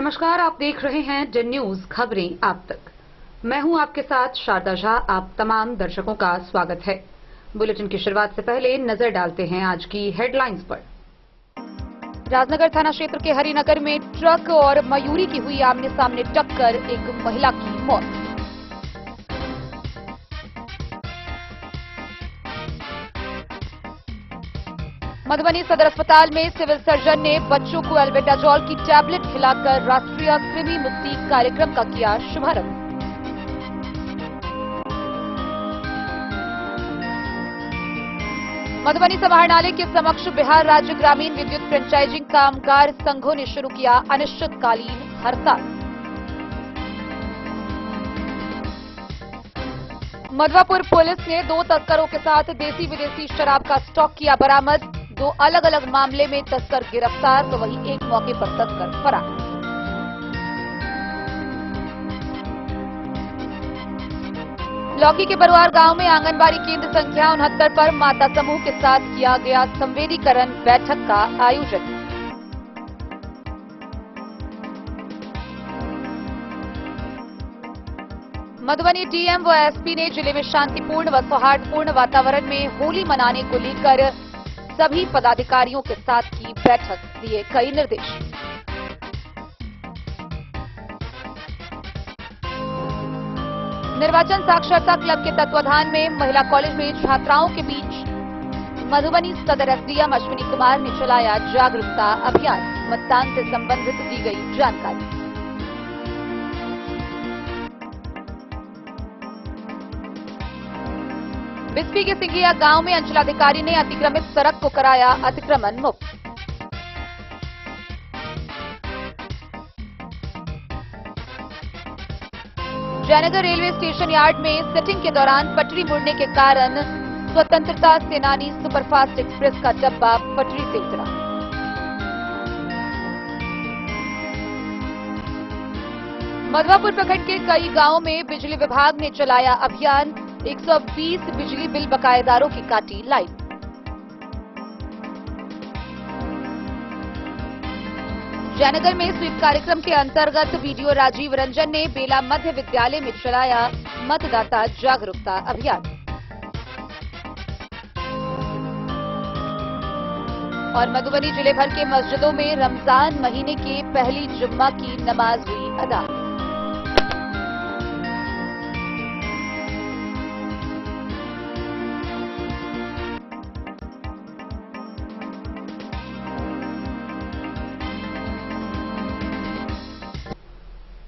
नमस्कार, आप देख रहे हैं डन न्यूज खबरें आप तक। मैं हूं आपके साथ शारदा झा। आप तमाम दर्शकों का स्वागत है। बुलेटिन की शुरुआत से पहले नजर डालते हैं आज की हेडलाइंस पर। राजनगर थाना क्षेत्र के हरिनगर में ट्रक और मयूरी की हुई आमने सामने टक्कर, एक महिला की मौत। मधुबनी सदर अस्पताल में सिविल सर्जन ने बच्चों को एल्बेंडाजोल की टैबलेट खिलाकर राष्ट्रीय कृमि मुक्ति कार्यक्रम का किया शुभारंभ। मधुबनी समाहरणालय के समक्ष बिहार राज्य ग्रामीण विद्युत फ्रेंचाइजिंग कामगार संघों ने शुरू किया अनिश्चितकालीन हड़ताल। मधवापुर पुलिस ने 2 तस्करों के साथ देसी विदेशी शराब का स्टॉक किया बरामद। 2 अलग अलग मामले में तस्कर गिरफ्तार तो वहीं एक मौके पर तस्कर फरार। लौकी के बरुआर गांव में आंगनबाड़ी केंद्र संख्या 69 पर माता समूह के साथ किया गया संवेदीकरण बैठक का आयोजन। मधुबनी डीएम व एसपी ने जिले में शांतिपूर्ण व सौहार्दपूर्ण वातावरण में होली मनाने को लेकर सभी पदाधिकारियों के साथ की बैठक, दिए कई निर्देश। निर्वाचन साक्षरता क्लब के तत्वाधान में महिला कॉलेज में छात्राओं के बीच मधुबनी सदर एसडीएम अश्विनी कुमार ने चलाया जागरूकता अभियान। मतदान से संबंधित दी गई जानकारी। बिस्फी के सिंघिया गांव में अंचलाधिकारी ने अतिक्रमित सड़क को कराया अतिक्रमण मुक्त। जयनगर रेलवे स्टेशन यार्ड में सिटिंग के दौरान पटरी मुड़ने के कारण स्वतंत्रता सेनानी सुपरफास्ट एक्सप्रेस का डब्बा पटरी से उतरा। मधवापुर प्रखंड के कई गांवों में बिजली विभाग ने चलाया अभियान। 120 बिजली बिल बकायेदारों की काटी लाइन। जयनगर में स्वीप कार्यक्रम के अंतर्गत बीडीओ राजीव रंजन ने बेला मध्य विद्यालय में चलाया मतदाता जागरूकता अभियान। और मधुबनी जिले भर के मस्जिदों में रमजान महीने के पहली जुम्मा की नमाज हुई अदा।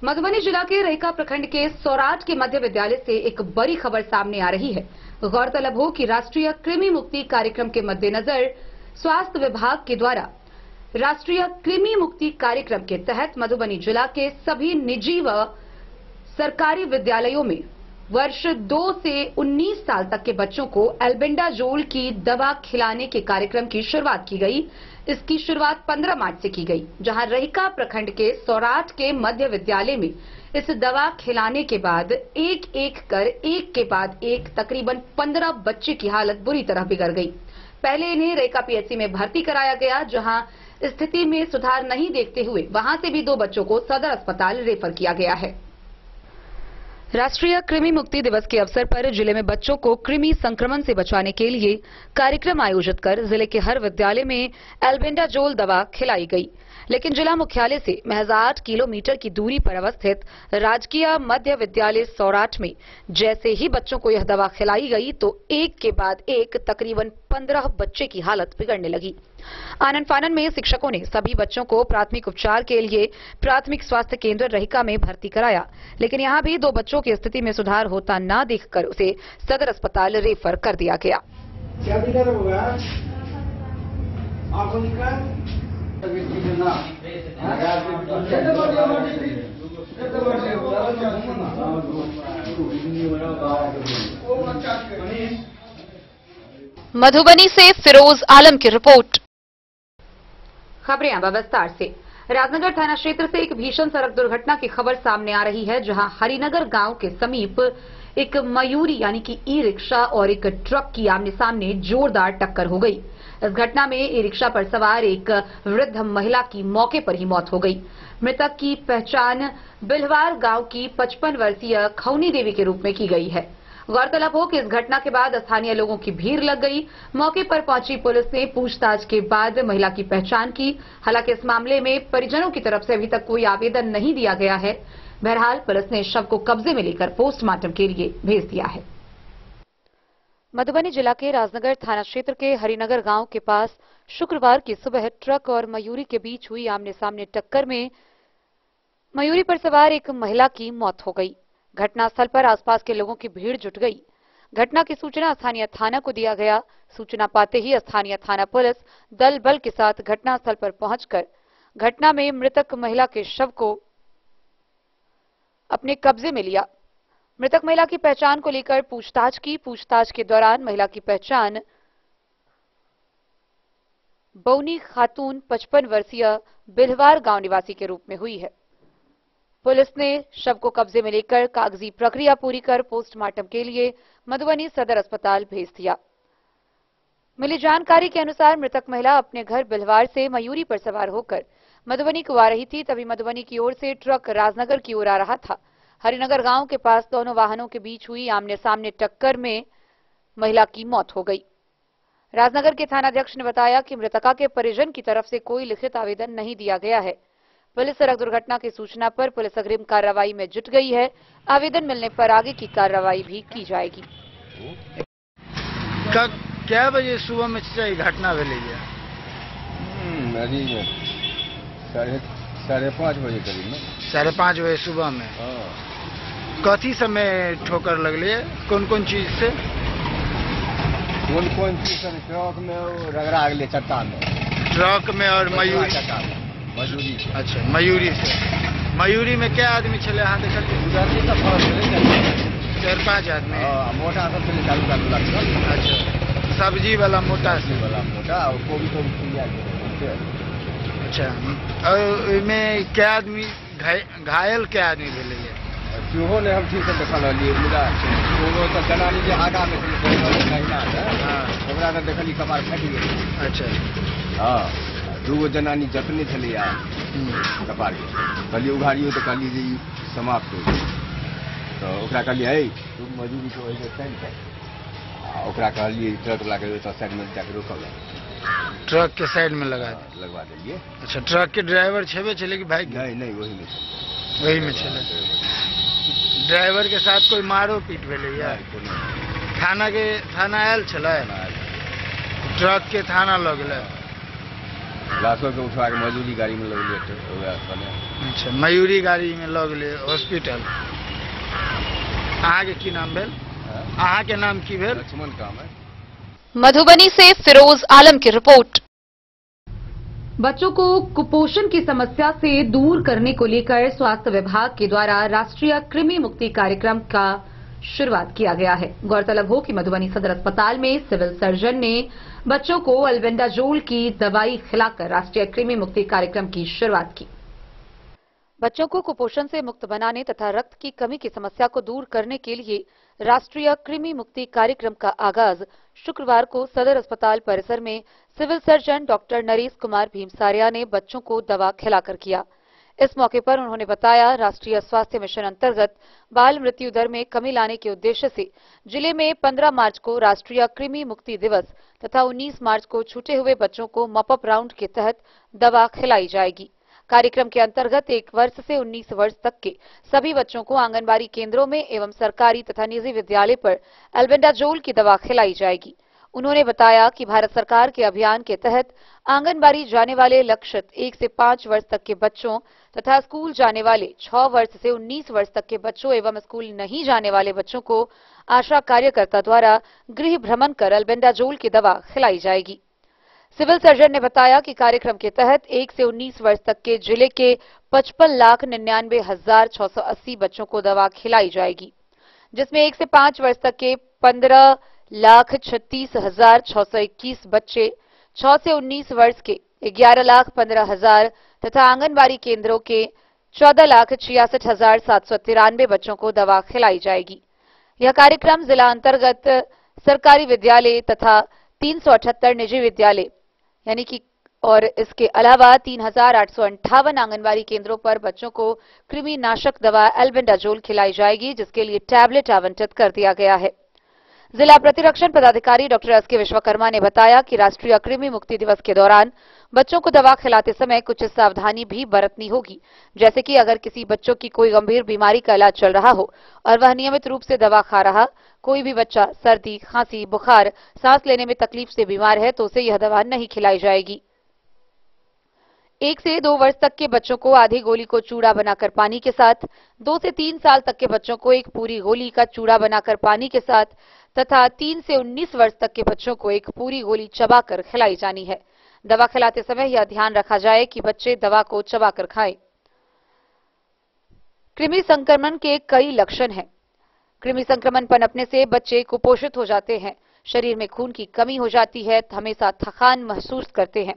मधुबनी जिला के रहिका प्रखंड के सौराठ के मध्य विद्यालय से एक बड़ी खबर सामने आ रही है। गौरतलब हो कि राष्ट्रीय कृमि मुक्ति कार्यक्रम के मद्देनजर स्वास्थ्य विभाग के द्वारा राष्ट्रीय कृमि मुक्ति कार्यक्रम के तहत मधुबनी जिला के सभी निजी व सरकारी विद्यालयों में वर्ष 2 से 19 साल तक के बच्चों को एल्बेंडाजोल की दवा खिलाने के कार्यक्रम की शुरुआत की गई। इसकी शुरुआत 15 मार्च से की गई, जहां रहिका प्रखंड के सौराठ के मध्य विद्यालय में इस दवा खिलाने के बाद एक के बाद एक तकरीबन 15 बच्चे की हालत बुरी तरह बिगड़ गई। पहले इन्हें रहिका पीएचसी में भर्ती कराया गया, जहां स्थिति में सुधार नहीं देखते हुए वहां से भी 2 बच्चों को सदर अस्पताल रेफर किया गया है। राष्ट्रीय कृमि मुक्ति दिवस के अवसर पर जिले में बच्चों को कृमि संक्रमण से बचाने के लिए कार्यक्रम आयोजित कर जिले के हर विद्यालय में एल्बेंडाजोल दवा खिलाई गई। लेकिन जिला मुख्यालय से महज 8 किलोमीटर की दूरी पर अवस्थित राजकीय मध्य विद्यालय सौराठ में जैसे ही बच्चों को यह दवा खिलाई गई तो एक के बाद एक तकरीबन 15 बच्चे की हालत बिगड़ने लगी। आनन फानन में शिक्षकों ने सभी बच्चों को प्राथमिक उपचार के लिए प्राथमिक स्वास्थ्य केंद्र रहिका में भर्ती कराया, लेकिन यहां भी 2 बच्चों की स्थिति में सुधार होता न देखकर उसे सदर अस्पताल रेफर कर दिया गया। मधुबनी से फिरोज आलम की रिपोर्ट। खबरें अब विस्तार से। राजनगर थाना क्षेत्र से एक भीषण सड़क दुर्घटना की खबर सामने आ रही है, जहां हरिनगर गांव के समीप एक मयूरी यानी कि ई रिक्शा और एक ट्रक की आमने सामने जोरदार टक्कर हो गई। इस घटना में ई रिक्शा पर सवार एक वृद्ध महिला की मौके पर ही मौत हो गई। मृतक की पहचान बिल्हवार गांव की 55 वर्षीय खौनी देवी के रूप में की गई है। गौरतलब हो कि इस घटना के बाद स्थानीय लोगों की भीड़ लग गई। मौके पर पहुंची पुलिस ने पूछताछ के बाद महिला की पहचान की। हालांकि इस मामले में परिजनों की तरफ से अभी तक कोई आवेदन नहीं दिया गया है। बहरहाल पुलिस ने शव को कब्जे में लेकर पोस्टमार्टम के लिए भेज दिया है। मधुबनी जिला के राजनगर थाना क्षेत्र के हरिनगर गांव के पास शुक्रवार की सुबह ट्रक और मयूरी के बीच हुई आमने सामने टक्कर में मयूरी पर सवार एक महिला की मौत हो गई। घटनास्थल पर आसपास के लोगों की भीड़ जुट गई। घटना की सूचना स्थानीय थाना को दिया गया। सूचना पाते ही स्थानीय थाना पुलिस दल बल के साथ घटनास्थल पर पहुंचकर घटना में मृतक महिला के शव को अपने कब्जे में लिया। मृतक महिला की पहचान को लेकर पूछताछ की। पूछताछ के दौरान महिला की पहचान बौनी खातून 55 वर्षीय बिल्हवार गांव निवासी के रूप में हुई है। पुलिस ने शव को कब्जे में लेकर कागजी प्रक्रिया पूरी कर पोस्टमार्टम के लिए मधुबनी सदर अस्पताल भेज दिया। मिली जानकारी के अनुसार मृतक महिला अपने घर बिल्हवार से मयूरी पर सवार होकर मधुबनी को आ रही थी। तभी मधुबनी की ओर से ट्रक राजनगर की ओर आ रहा था। हरिनगर गांव के पास दोनों वाहनों के बीच हुई आमने सामने टक्कर में महिला की मौत हो गई। राजनगर के थानाध्यक्ष ने बताया कि मृतका के परिजन की तरफ से कोई लिखित आवेदन नहीं दिया गया है। पुलिस सड़क दुर्घटना की सूचना पर पुलिस अग्रिम कार्रवाई में जुट गई है। आवेदन मिलने पर आगे की कार्रवाई भी की जाएगी। क्या बजे सुबह में घटना भेल साढ़े 5 बजे करीब में। 5:30 बजे सुबह में। कथी समय ठोकर लगले? कौन कौन चीज से? कौन चीज से? ट्रक में रगड़ा गए, चट्टा में। ट्रक में और मयूरी? मयूरी। अच्छा, मयूरी से। मयूरी में क्या आदमी चले? हाँ देखा 4-5 आदमी। मोटा सब चले चालू। अच्छा, सब्जी वाला मोटा और कोबी अच्छा। और में क्या आदमी घायल? क्या आदमी भेले? सेहो ने हम ठीक से देखा लिये। मुदा कोनो तो जनानी जे आगा में महिला है, ओकरा ने देखली कपार फट गेल। अच्छा। हाँ, दूगो जनानी जतने चले यार कपार के कहलिए उघाड़ियो तो कहलिए जे समाप्त हो गई। तो ओकरा कहलिए है तुम मजूरी तो ऐसे साइड कर। ओकरा कहलिए ट्रक वाला के तो साइड में जाके रोकल। ट्रक के साइड में लगवा दिए। अच्छा, ट्रक के ड्राइवर छेबे चले कि भाई? नहीं, वही में चले। ड्राइवर के साथ कोई मारो पीट भेले यार? थाना आयल छले? ट्रक के थाना लगले? लाशों के उठवा के मजूरी गाड़ी में लगले। अच्छा, मयूरी गाड़ी में लगले हॉस्पिटल। अहाँ के की नाम भेल? अहाँ के नाम की भेल? लक्ष्मण काम है। मधुबनी से फिरोज आलम की रिपोर्ट। बच्चों को कुपोषण की समस्या से दूर करने को लेकर स्वास्थ्य विभाग के द्वारा राष्ट्रीय कृमि मुक्ति कार्यक्रम का शुरुआत किया गया है। गौरतलब हो कि मधुबनी सदर अस्पताल में सिविल सर्जन ने बच्चों को अल्बेंडाजोल की दवाई खिलाकर राष्ट्रीय कृमि मुक्ति कार्यक्रम की शुरुआत की। बच्चों को कुपोषण से मुक्त बनाने तथा रक्त की कमी की समस्या को दूर करने के लिए राष्ट्रीय कृमि मुक्ति कार्यक्रम का आगाज शुक्रवार को सदर अस्पताल परिसर में civil surgeon doctor Naresh Kumar Bhimsaria ने बच्चों को दवा खिलाकर किया। इस मौके पर उन्होंने बताया, राष्ट्रीय स्वास्थ्य मिशन अंतर्गत बाल मृत्यु दर में कमी लाने के उद्देश्य से जिले में 15 मार्च को राष्ट्रीय कृमि मुक्ति दिवस तथा 19 मार्च को छूटे हुए बच्चों को मॉपअप राउंड के तहत दवा खिलाई जाएगी। कार्यक्रम के अंतर्गत 1 वर्ष से 19 वर्ष तक के सभी बच्चों को आंगनबाड़ी केंद्रों में एवं सरकारी तथा निजी विद्यालय पर अल्बेंडाजोल की दवा खिलाई जाएगी। उन्होंने बताया कि भारत सरकार के अभियान के तहत आंगनबाड़ी जाने वाले लक्षित 1 से 5 वर्ष तक के बच्चों तथा स्कूल जाने वाले 6 वर्ष से 19 वर्ष तक के बच्चों एवं स्कूल नहीं जाने वाले बच्चों को आशा कार्यकर्ता द्वारा गृह भ्रमण कर अल्बेंडाजोल की दवा खिलाई जाएगी। सिविल सर्जन ने बताया कि कार्यक्रम के तहत 1 से 19 वर्ष तक के जिले के 55,99,680 बच्चों को दवा खिलाई जाएगी, जिसमें 1 से 5 वर्ष तक के 15,36,621 बच्चे, 6 से 19 वर्ष के 11,15,000 तथा आंगनबाड़ी केंद्रों के 14,66,793 बच्चों को दवा खिलाई जाएगी। यह कार्यक्रम जिला अंतर्गत सरकारी विद्यालय तथा 378 निजी विद्यालय यानी कि और इसके अलावा 3858 आंगनबाड़ी केंद्रों पर बच्चों को कृमिनाशक दवा एल्बेंडाजोल खिलाई जाएगी, जिसके लिए टैबलेट आवंटित कर दिया गया है। जिला प्रतिरक्षण पदाधिकारी डॉक्टर एस के विश्वकर्मा ने बताया कि राष्ट्रीय कृमि मुक्ति दिवस के दौरान बच्चों को दवा खिलाते समय कुछ सावधानी भी बरतनी होगी, जैसे कि अगर किसी बच्चों की कोई गंभीर बीमारी का इलाज चल रहा हो और वह नियमित रूप से दवा खा रहा, कोई भी बच्चा सर्दी, खांसी, बुखार, सांस लेने में तकलीफ से बीमार है तो उसे यह दवा नहीं खिलाई जाएगी। 1 से 2 वर्ष तक के बच्चों को आधी गोली को चूड़ा बनाकर पानी के साथ, 2 से 3 साल तक के बच्चों को एक पूरी गोली का चूड़ा बनाकर पानी के साथ तथा 3 से 19 वर्ष तक के बच्चों को एक पूरी गोली चबाकर खिलाई जानी है। दवा खिलाते समय यह ध्यान रखा जाए कि बच्चे दवा को चबाकर खाएं। कृमि संक्रमण के कई लक्षण हैं। कृमि संक्रमण पनपने से बच्चे कुपोषित हो जाते हैं, शरीर में खून की कमी हो जाती है, हमेशा थकान महसूस करते हैं,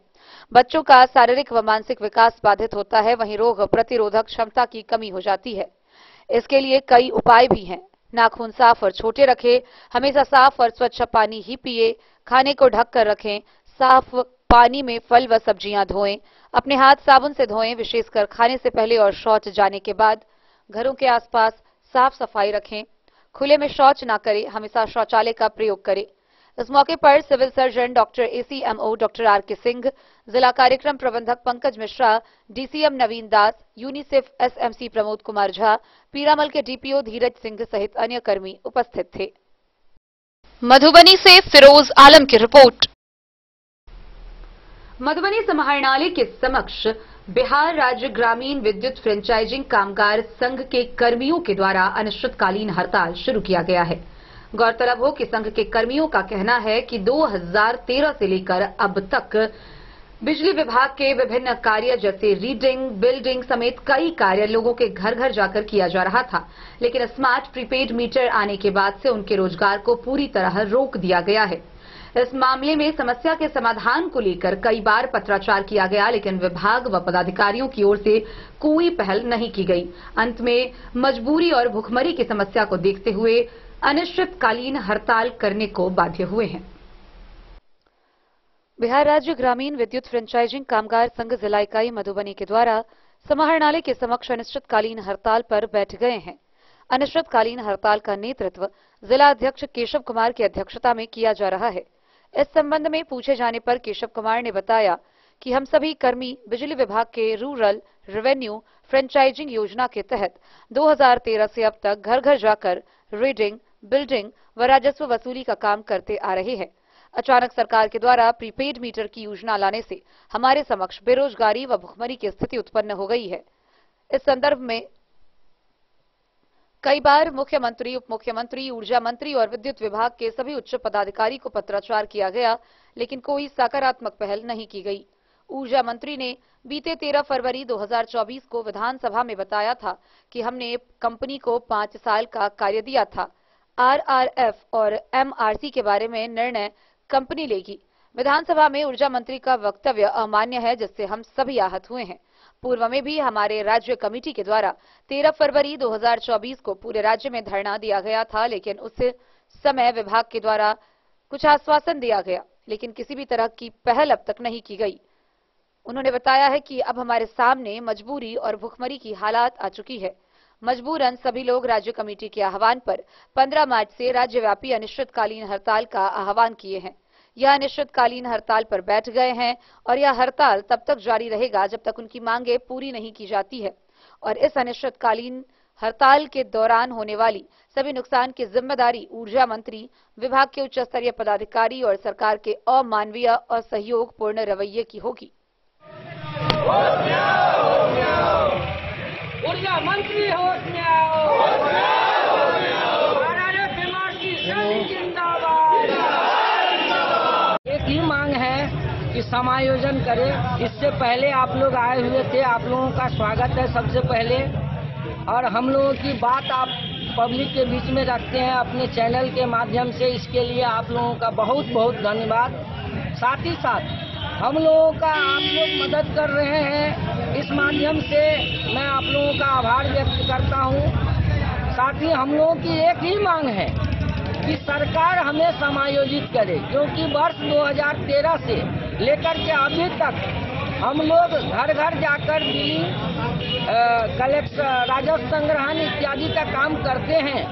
बच्चों का शारीरिक व मानसिक विकास बाधित होता है, वहीं रोग प्रतिरोधक क्षमता की कमी हो जाती है। इसके लिए कई उपाय भी हैं। नाखून साफ और छोटे रखें, हमेशा साफ और स्वच्छ पानी ही पिए, खाने को ढक कर रखें, साफ पानी में फल व सब्जियां धोएं, अपने हाथ साबुन से धोएं, विशेषकर खाने से पहले और शौच जाने के बाद। घरों के आसपास साफ सफाई रखें, खुले में शौच न करें, हमेशा शौचालय का प्रयोग करें। इस मौके पर civil surgeon doctor ACMO doctor RK Singh, जिला कार्यक्रम प्रबंधक Pankaj Mishra, DCM Naveen Das, UNICEF SMC Pramod Kumar Jha, Piramal के DPO धीरज सिंह सहित अन्य कर्मी उपस्थित थे। मधुबनी से फिरोज आलम की रिपोर्ट। मधुबनी समाहरणालय के समक्ष बिहार राज्य ग्रामीण विद्युत फ्रेंचाइजिंग कामगार संघ के कर्मियों के द्वारा अनिश्चितकालीन हड़ताल शुरू किया गया है। गौरतलब हो कि संघ के कर्मियों का कहना है कि 2013 से लेकर अब तक बिजली विभाग के विभिन्न कार्य जैसे रीडिंग, बिल्डिंग समेत कई कार्य लोगों के घर घर जाकर किया जा रहा था, लेकिन स्मार्ट प्रीपेड मीटर आने के बाद से उनके रोजगार को पूरी तरह रोक दिया गया है। इस मामले में समस्या के समाधान को लेकर कई बार पत्राचार किया गया, लेकिन विभाग व पदाधिकारियों की ओर से कोई पहल नहीं की गई। अंत में मजबूरी और भुखमरी की समस्या को देखते हुए अनिश्चितकालीन हड़ताल करने को बाध्य हुए हैं। बिहार राज्य ग्रामीण विद्युत फ्रेंचाइजिंग कामगार संघ जिला इकाई मधुबनी के द्वारा समाहरणालय के समक्ष अनिश्चितकालीन हड़ताल पर बैठ गए हैं। अनिश्चितकालीन हड़ताल का नेतृत्व जिला अध्यक्ष केशव कुमार की अध्यक्षता में किया जा रहा है। इस संबंध में पूछे जाने पर केशव कुमार ने बताया कि हम सभी कर्मी बिजली विभाग के रूरल रेवेन्यू फ्रेंचाइजिंग योजना के तहत 2013 से अब तक घर घर जाकर रीडिंग, बिल्डिंग व राजस्व वसूली का काम करते आ रहे हैं। अचानक सरकार के द्वारा प्रीपेड मीटर की योजना लाने से हमारे समक्ष बेरोजगारी व भुखमरी की स्थिति उत्पन्न हो गई है। इस संदर्भ में कई बार मुख्यमंत्री, उप मुख्यमंत्री, ऊर्जा मंत्री और विद्युत विभाग के सभी उच्च पदाधिकारी को पत्राचार किया गया, लेकिन कोई सकारात्मक पहल नहीं की गई। ऊर्जा मंत्री ने बीते 13 फरवरी 2024 को विधानसभा में बताया था कि हमने कंपनी को 5 साल का कार्य दिया था। RRF और MRC के बारे में निर्णय कंपनी लेगी। विधानसभा में ऊर्जा मंत्री का वक्तव्य अमान्य है, जिससे हम सभी आहत हुए हैं। पूर्व में भी हमारे राज्य कमेटी के द्वारा 13 फरवरी 2024 को पूरे राज्य में धरना दिया गया था, लेकिन उस समय विभाग के द्वारा कुछ आश्वासन दिया गया, लेकिन किसी भी तरह की पहल अब तक नहीं की गई। उन्होंने बताया है कि अब हमारे सामने मजबूरी और भुखमरी की हालात आ चुकी है। मजबूरन सभी लोग राज्य कमेटी के आह्वान पर 15 मार्च से राज्यव्यापी अनिश्चितकालीन हड़ताल का आह्वान किए हैं। यह अनिश्चितकालीन हड़ताल पर बैठ गए हैं और यह हड़ताल तब तक जारी रहेगा जब तक उनकी मांगे पूरी नहीं की जाती है। और इस अनिश्चितकालीन हड़ताल के दौरान होने वाली सभी नुकसान की जिम्मेदारी ऊर्जा मंत्री, विभाग के उच्च स्तरीय पदाधिकारी और सरकार के अमानवीय और सहयोगपूर्ण रवैये की होगी। ऊर्जा मंत्री होश में आओ, एक ही मांग है कि समायोजन करें। इससे पहले आप लोग आए हुए थे, आप लोगों का स्वागत है सबसे पहले। और हम लोगों की बात आप पब्लिक के बीच में रखते हैं अपने चैनल के माध्यम से, इसके लिए आप लोगों का बहुत बहुत धन्यवाद। साथ ही साथ हम लोगों का आप लोग मदद कर रहे हैं, इस माध्यम से मैं आप लोगों का आभार व्यक्त करता हूं। साथ ही हम लोगों की एक ही मांग है कि सरकार हमें समायोजित करे, क्योंकि वर्ष 2013 से लेकर के अभी तक हम लोग घर घर जाकर बिलिंग, कलेक्शन, राजस्व संग्रहण इत्यादि का काम करते हैं,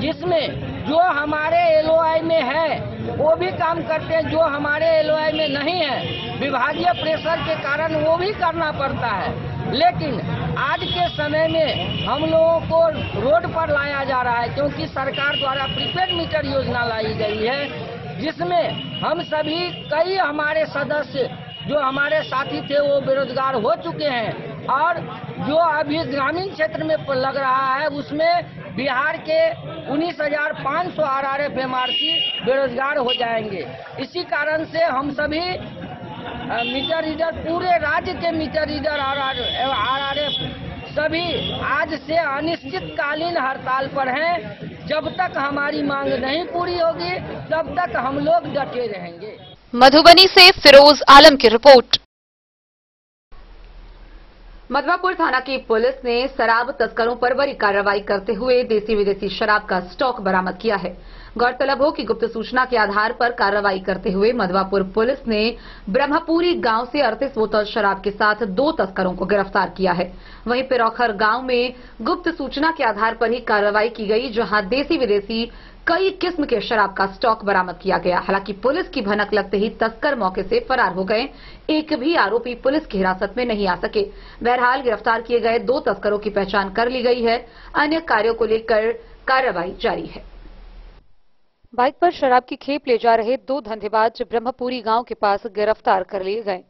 जिसमें जो हमारे एलओआई में है वो भी काम करते हैं, जो हमारे एलओआई में नहीं है विभागीय प्रेशर के कारण वो भी करना पड़ता है। लेकिन आज के समय में हम लोगों को रोड पर लाया जा रहा है, क्योंकि सरकार द्वारा प्रीपेड मीटर योजना लाई गई है, जिसमें हम सभी कई हमारे सदस्य जो हमारे साथी थे वो बेरोजगार हो चुके हैं, और जो अभी ग्रामीण क्षेत्र में लग रहा है उसमें बिहार के 19,500 आरआरएफ एमआरसी बेरोजगार हो जाएंगे। इसी कारण से हम सभी मीटर रीडर, पूरे राज्य के मीटर रीडर आरआरएफ सभी आज से अनिश्चितकालीन हड़ताल पर हैं। जब तक हमारी मांग नहीं पूरी होगी तब तक हम लोग डटे रहेंगे। मधुबनी से फिरोज आलम की रिपोर्ट। मधवापुर थाना की पुलिस ने शराब तस्करों पर बड़ी कार्रवाई करते हुए देसी विदेशी शराब का स्टॉक बरामद किया है। गौरतलब हो कि गुप्त सूचना के आधार पर कार्रवाई करते हुए मधवापुर पुलिस ने ब्रह्मपुरी गांव से 38 बोतल शराब के साथ 2 तस्करों को गिरफ्तार किया है। वहीं पिरौखर गांव में गुप्त सूचना के आधार पर ही कार्रवाई की गई, जहां देसी विदेशी कई किस्म के शराब का स्टॉक बरामद किया गया। हालांकि पुलिस की भनक लगते ही तस्कर मौके से फरार हो गए। एक भी आरोपी पुलिस की हिरासत में नहीं आ सके। बहरहाल गिरफ्तार किए गए 2 तस्करों की पहचान कर ली गई है। अन्य कार्यों को लेकर कार्रवाई जारी है। बाइक पर शराब की खेप ले जा रहे 2 धंधेबाज ब्रह्मपुरी गांव के पास गिरफ्तार कर लिए गए।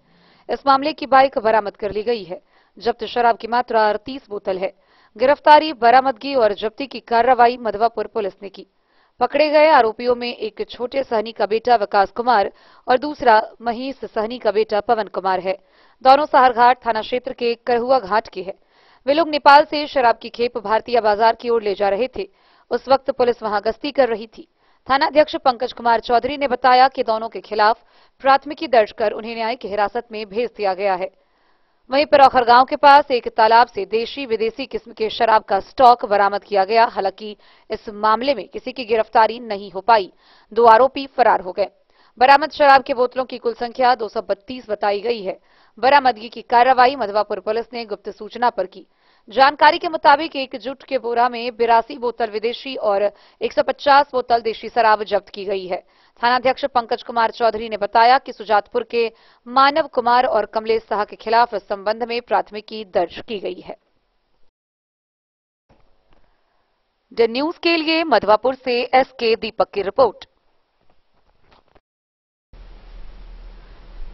इस मामले की बाइक बरामद कर ली गई है। जब्त शराब की मात्रा 38 बोतल है। गिरफ्तारी, बरामदगी और जब्ती की कार्रवाई मधवापुर पुलिस ने की। पकड़े गए आरोपियों में एक छोटे सहनी का बेटा विकास कुमार और दूसरा महीस सहनी का बेटा पवन कुमार है। दोनों साहरघाट थाना क्षेत्र के करहुआ घाट के हैं। वे लोग नेपाल से शराब की खेप भारतीय बाजार की ओर ले जा रहे थे। उस वक्त पुलिस वहां गश्ती कर रही थी। थानाध्यक्ष पंकज कुमार चौधरी ने बताया कि दोनों के खिलाफ प्राथमिकी दर्ज कर उन्हें न्यायिक हिरासत में भेज दिया गया है। वहीं पिरौखर गांव के पास एक तालाब से देशी विदेशी किस्म के शराब का स्टॉक बरामद किया गया। हालांकि इस मामले में किसी की गिरफ्तारी नहीं हो पाई। 2 आरोपी फरार हो गए। बरामद शराब के बोतलों की कुल संख्या 232 बताई गई है। बरामदगी की कार्रवाई मधवापुर पुलिस ने गुप्त सूचना पर की। जानकारी के मुताबिक एक जूट के बोरा में 82 बोतल विदेशी और 150 बोतल देशी शराब जब्त की गई है। थानाध्यक्ष पंकज कुमार चौधरी ने बताया कि सुजातपुर के मानव कुमार और कमलेश शाह के खिलाफ इस संबंध में प्राथमिकी दर्ज की गई है। द न्यूज के लिए मधवापुर से एसके दीपक की रिपोर्ट।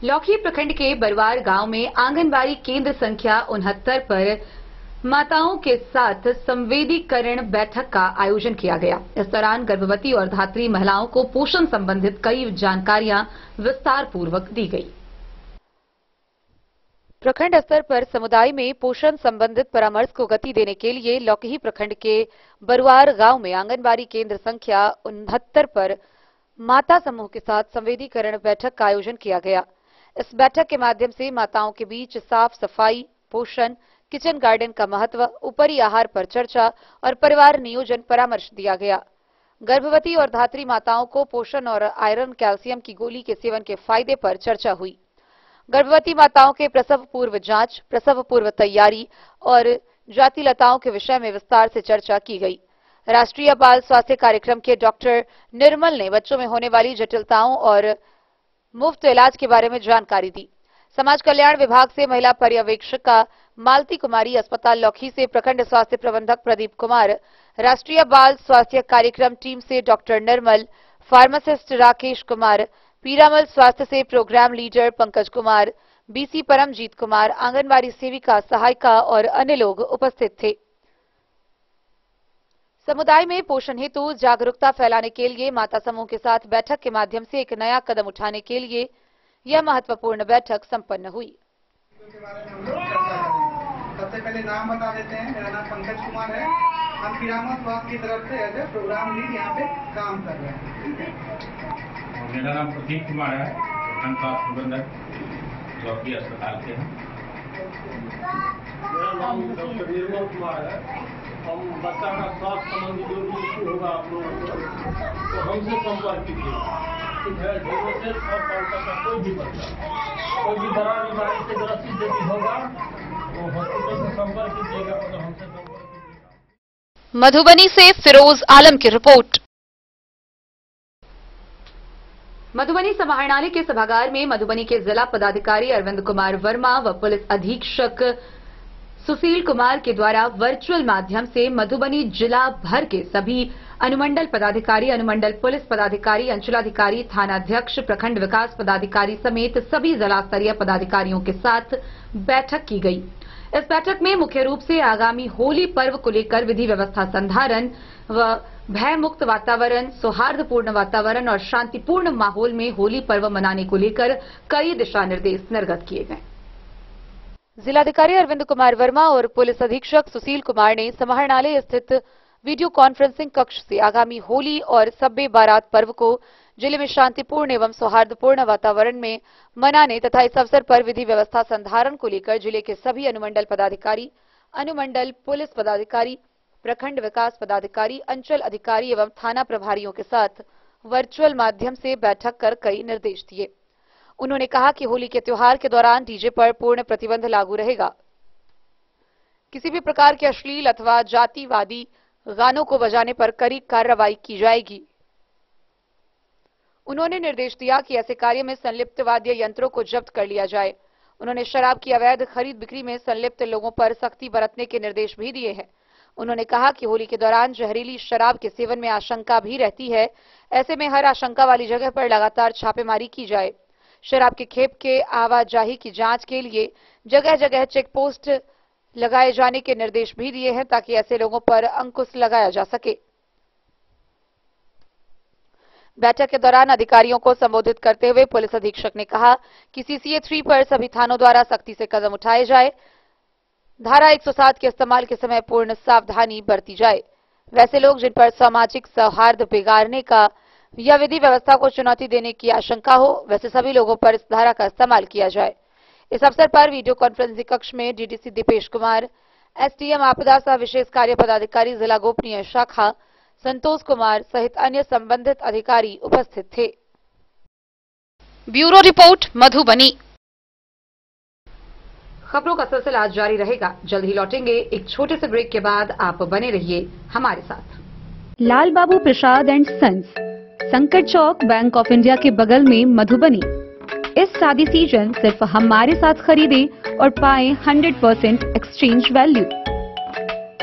लौकी प्रखंड के बरवार गांव में आंगनबाड़ी केंद्र संख्या 69 पर माताओं के साथ संवेदीकरण बैठक का आयोजन किया गया। इस दौरान गर्भवती और धात्री महिलाओं को पोषण संबंधित कई जानकारियां विस्तार पूर्वक दी गई। प्रखंड स्तर पर समुदाय में पोषण संबंधित परामर्श को गति देने के लिए लौकी प्रखंड के बरवार गांव में आंगनबाड़ी केंद्र संख्या 69 पर माता समूह के साथ संवेदीकरण बैठक का आयोजन किया गया। इस बैठक के माध्यम से माताओं के बीच साफ सफाई, पोषण, किचन गार्डन का महत्व, ऊपरी आहार पर चर्चा और परिवार नियोजन परामर्श दिया गया। गर्भवती और धात्री माताओं को पोषण और आयरन कैल्शियम की गोली के सेवन के फायदे पर चर्चा हुई। गर्भवती माताओं के प्रसव पूर्व जांच, प्रसव पूर्व तैयारी और जातिलताओं के विषय में विस्तार से चर्चा की गई। राष्ट्रीय बाल स्वास्थ्य कार्यक्रम के डॉक्टर निर्मल ने बच्चों में होने वाली जटिलताओं और मुफ्त इलाज के बारे में जानकारी दी। समाज कल्याण विभाग से महिला पर्यवेक्षिका मालती कुमारी, अस्पताल लौकी से प्रखंड स्वास्थ्य प्रबंधक प्रदीप कुमार, राष्ट्रीय बाल स्वास्थ्य कार्यक्रम टीम से डॉक्टर निर्मल, फार्मासिस्ट राकेश कुमार, पीरामल स्वास्थ्य से programme leader Pankaj Kumar, BC Paramjit Kumar, anganwadi सेविका, सहायिका और अन्य लोग उपस्थित थे। समुदाय में पोषण हेतु जागरूकता फैलाने के लिए माता समूह के साथ बैठक के माध्यम से एक नया कदम उठाने के लिए यह महत्वपूर्ण बैठक संपन्न हुई। सबसे पहले नाम बता देते हैं। मेरा नाम पंकज कुमार है। हम पीरामल स्वास्थ्य की तरफ से एज ए प्रोग्राम लीड यहाँ पे काम कर रहे हैं। मेरा नाम प्रदीप कुमार है, प्रखंड स्वास्थ्य प्रबंधक लौकी अस्पताल के हैं। मेरा नाम डॉक्टर निर्मल कुमार है, हम बच्चा का स्वास्थ्य संबंधी जो भी इश्यू होगा आप लोगों को तो हमसे संपर्क कीजिएगा। ठीक है, 0 से 6 साल तक का कोई भी बच्चा कोई भी बड़ा बीमारी से ग्रसित यदि होगा तो हॉस्पिटल से संपर्क कीजिएगा और हमसे संपर्क कीजिएगा। मधुबनी से फिरोज आलम की रिपोर्ट। मधुबनी समाहरणालय के सभागार में मधुबनी के जिला पदाधिकारी अरविंद कुमार वर्मा व पुलिस अधीक्षक सुशील कुमार के द्वारा वर्चुअल माध्यम से मधुबनी जिला भर के सभी अनुमंडल पदाधिकारी, अनुमंडल पुलिस पदाधिकारी, अंचलाधिकारी, थानाध्यक्ष, प्रखंड विकास पदाधिकारी समेत सभी जिला स्तरीय पदाधिकारियों के साथ बैठक की गई। इस बैठक में मुख्य रूप से आगामी होली पर्व को लेकर विधि व्यवस्था संधारण व भयमुक्त वातावरण, सौहार्दपूर्ण वातावरण और शांतिपूर्ण माहौल में होली पर्व मनाने को लेकर कई दिशा निर्देश निर्गत किए गए। जिलाधिकारी अरविंद कुमार वर्मा और पुलिस अधीक्षक सुशील कुमार ने समाहरणालय स्थित वीडियो कॉन्फ्रेंसिंग कक्ष से आगामी होली और सब्बे बारात पर्व को जिले में शांतिपूर्ण एवं सौहार्दपूर्ण वातावरण में मनाने तथा इस अवसर पर विधि व्यवस्था संधारण को लेकर जिले के सभी अनुमंडल पदाधिकारी, अनुमंडल पुलिस पदाधिकारी, प्रखंड विकास पदाधिकारी, अंचल अधिकारी एवं थाना प्रभारियों के साथ वर्चुअल माध्यम से बैठक कर कई निर्देश दिए। उन्होंने कहा कि होली के त्योहार के दौरान डीजे पर पूर्ण प्रतिबंध लागू रहेगा। किसी भी प्रकार के अश्लील अथवा जातिवादी गानों को बजाने पर कड़ी कार्रवाई की जाएगी। उन्होंने निर्देश दिया कि ऐसे कार्य में संलिप्त वाद्य यंत्रों को जब्त कर लिया जाए। उन्होंने शराब की अवैध खरीद बिक्री में संलिप्त लोगों पर सख्ती बरतने के निर्देश भी दिए हैं। उन्होंने कहा कि होली के दौरान जहरीली शराब के सेवन में आशंका भी रहती है। ऐसे में हर आशंका वाली जगह पर लगातार छापेमारी की जाए। शराब के खेप के आवाजाही की जांच के लिए जगह जगह चेक पोस्ट लगाए जाने के निर्देश भी दिए हैं ताकि ऐसे लोगों पर अंकुश लगाया जा सके। बैठक के दौरान अधिकारियों को संबोधित करते हुए पुलिस अधीक्षक ने कहा कि सीसीए 3 पर सभी थानों द्वारा सख्ती से कदम उठाए जाए। धारा 107 के इस्तेमाल के समय पूर्ण सावधानी बरती जाए। वैसे लोग जिन पर सामाजिक सौहार्द बिगाड़ने का या विधि व्यवस्था को चुनौती देने की आशंका हो, वैसे सभी लोगों पर इस धारा का इस्तेमाल किया जाए। इस अवसर पर वीडियो कॉन्फ्रेंसिंग कक्ष में डीडीसी दीपेश कुमार, एसडीएम आपदा सह विशेष कार्य पदाधिकारी जिला गोपनीय शाखा संतोष कुमार सहित अन्य संबंधित अधिकारी उपस्थित थे। Bureau report Madhubani. खबरों का सिलसिला आज जारी रहेगा। जल्द ही लौटेंगे एक छोटे से ब्रेक के बाद। आप बने रहिए हमारे साथ। लाल बाबू प्रसाद एंड सन्स, संकट चौक, बैंक ऑफ इंडिया के बगल में मधुबनी। इस शादी सीजन सिर्फ हमारे साथ खरीदे और पाए 100% एक्सचेंज वैल्यू।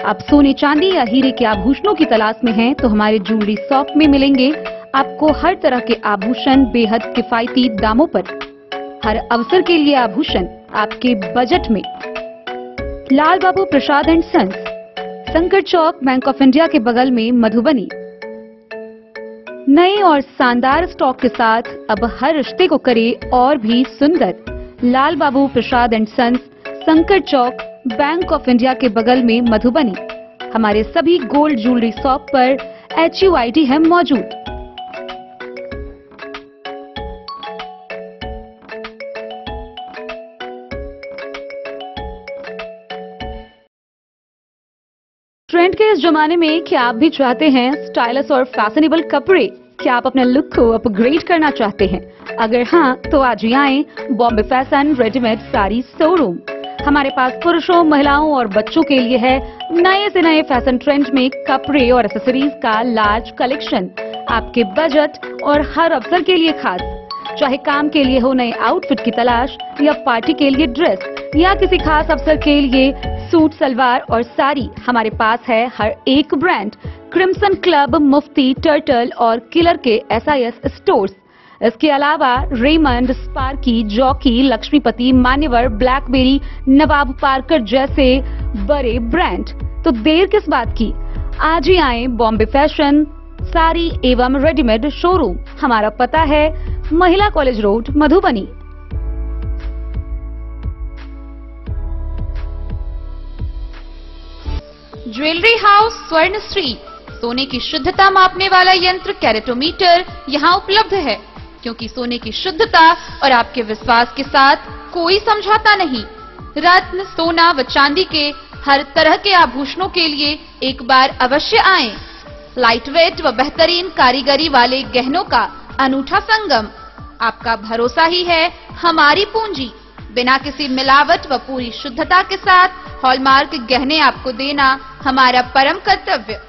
आप सोने चांदी या हीरे के आभूषणों की तलाश में हैं तो हमारे ज्वेलरी शॉप में मिलेंगे आपको हर तरह के आभूषण बेहद किफायती दामों पर। हर अवसर के लिए आभूषण आपके बजट में। लाल बाबू प्रसाद एंड सन्स, संकट चौक, बैंक ऑफ इंडिया के बगल में मधुबनी। नए और शानदार स्टॉक के साथ अब हर रिश्ते को करे और भी सुंदर। लाल बाबू प्रसाद एंड सन्स, संकट चौक, बैंक ऑफ इंडिया के बगल में मधुबनी। हमारे सभी गोल्ड ज्वेलरी शॉप पर HUID है मौजूद। ट्रेंड के इस जमाने में क्या आप भी चाहते हैं स्टाइलिश और फैशनेबल कपड़े? क्या आप अपने लुक को अपग्रेड करना चाहते हैं? अगर हाँ, तो आज ही आएं Bombay fashion readymade sari showroom. हमारे पास पुरुषों, महिलाओं और बच्चों के लिए है नए से नए फैशन ट्रेंड में कपड़े और एक्सेसरीज का लार्ज कलेक्शन। आपके बजट और हर अवसर के लिए खास। चाहे काम के लिए हो नए आउटफिट की तलाश या पार्टी के लिए ड्रेस या किसी खास अवसर के लिए सूट, सलवार और साड़ी, हमारे पास है हर एक ब्रांड। क्रिम्सन क्लब, मुफ्ती, टर्टल और किलर के SIS स्टोर्स। इसके अलावा रेमंड, स्पार्की, जॉकी, लक्ष्मीपति, मान्यवर, ब्लैकबेरी, नवाब पार्कर जैसे बड़े ब्रांड। तो देर किस बात की, आज ही आए बॉम्बे फैशन साड़ी एवं रेडीमेड शोरूम। हमारा पता है महिला college road, Madhubani. Jewellery house Swarnashree, सोने की शुद्धता मापने वाला यंत्र कैरेटोमीटर यहाँ उपलब्ध है, क्योंकि सोने की शुद्धता और आपके विश्वास के साथ कोई समझौता नहीं। रत्न, सोना व चांदी के हर तरह के आभूषणों के लिए एक बार अवश्य आएं। लाइट वेट व बेहतरीन कारीगरी वाले गहनों का अनूठा संगम। आपका भरोसा ही है हमारी पूंजी। बिना किसी मिलावट व पूरी शुद्धता के साथ हॉलमार्क गहने आपको देना हमारा परम कर्तव्य।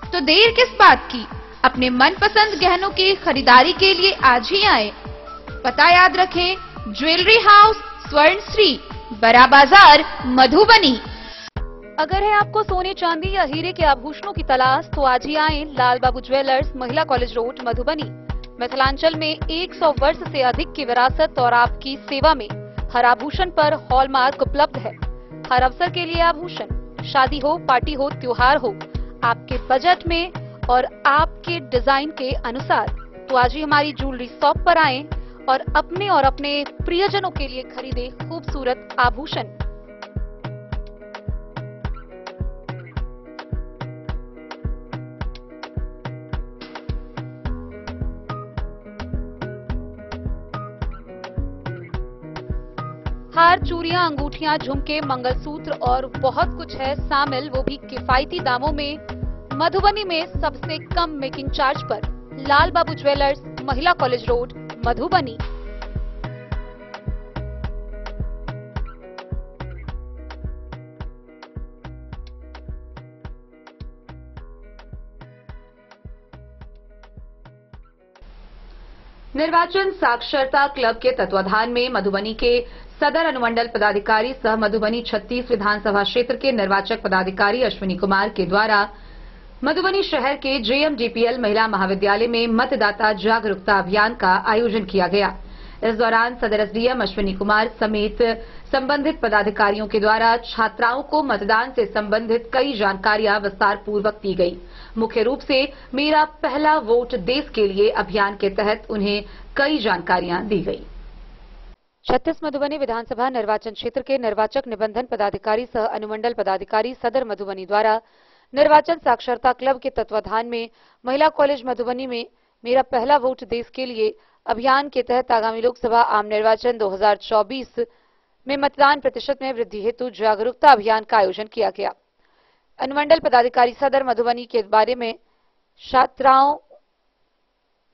तो देर किस बात की, अपने मनपसंद गहनों की खरीदारी के लिए आज ही आए। पता याद रखें, ज्वेलरी हाउस स्वर्ण श्री, बड़ा बाजार, मधुबनी। अगर है आपको सोने चांदी या हीरे के आभूषणों की तलाश तो आज ही आएं लाल बाबू ज्वेलर्स, महिला कॉलेज रोड, मधुबनी। मिथिलांचल में 100 वर्ष से अधिक की विरासत और आपकी सेवा में हर आभूषण पर हॉलमार्क उपलब्ध है। हर अवसर के लिए आभूषण, शादी हो, पार्टी हो, त्योहार हो, आपके बजट में और आपके डिजाइन के अनुसार। तो आज ही हमारी ज्वेलरी शॉप पर आएं और अपने प्रियजनों के लिए खरीदे खूबसूरत आभूषण। हार, चूड़ियां, अंगूठियां, झुमके, मंगलसूत्र और बहुत कुछ है शामिल, वो भी किफायती दामों में। मधुबनी में सबसे कम मेकिंग चार्ज पर लाल बाबू ज्वेलर्स, महिला कॉलेज रोड, मधुबनी। निर्वाचन साक्षरता क्लब के तत्वाधान में मधुबनी के सदर अनुमंडल पदाधिकारी सह मधुबनी 36 विधानसभा क्षेत्र के निर्वाचक पदाधिकारी अश्विनी कुमार के द्वारा मधुबनी शहर के JMDPL महिला महाविद्यालय में मतदाता जागरूकता अभियान का आयोजन किया गया। इस दौरान सदर SDM अश्विनी कुमार समेत संबंधित पदाधिकारियों के द्वारा छात्राओं को मतदान से संबंधित कई जानकारियां विस्तार पूर्वक दी गई। मुख्य रूप से मेरा पहला वोट देश के लिए अभियान के तहत उन्हें कई जानकारियां दी गई। 36 मधुबनी विधानसभा निर्वाचन क्षेत्र के निर्वाचक निबंधन पदाधिकारी सह अनुमंडल पदाधिकारी सदर मधुबनी द्वारा निर्वाचन साक्षरता क्लब के तत्वाधान में महिला कॉलेज मधुबनी में मेरा पहला वोट देश के लिए अभियान के तहत आगामी लोकसभा आम निर्वाचन 2024 में मतदान प्रतिशत में वृद्धि हेतु जागरूकता अभियान का आयोजन किया गया। अनुमंडल पदाधिकारी सदर मधुबनी के बारे में छात्राओं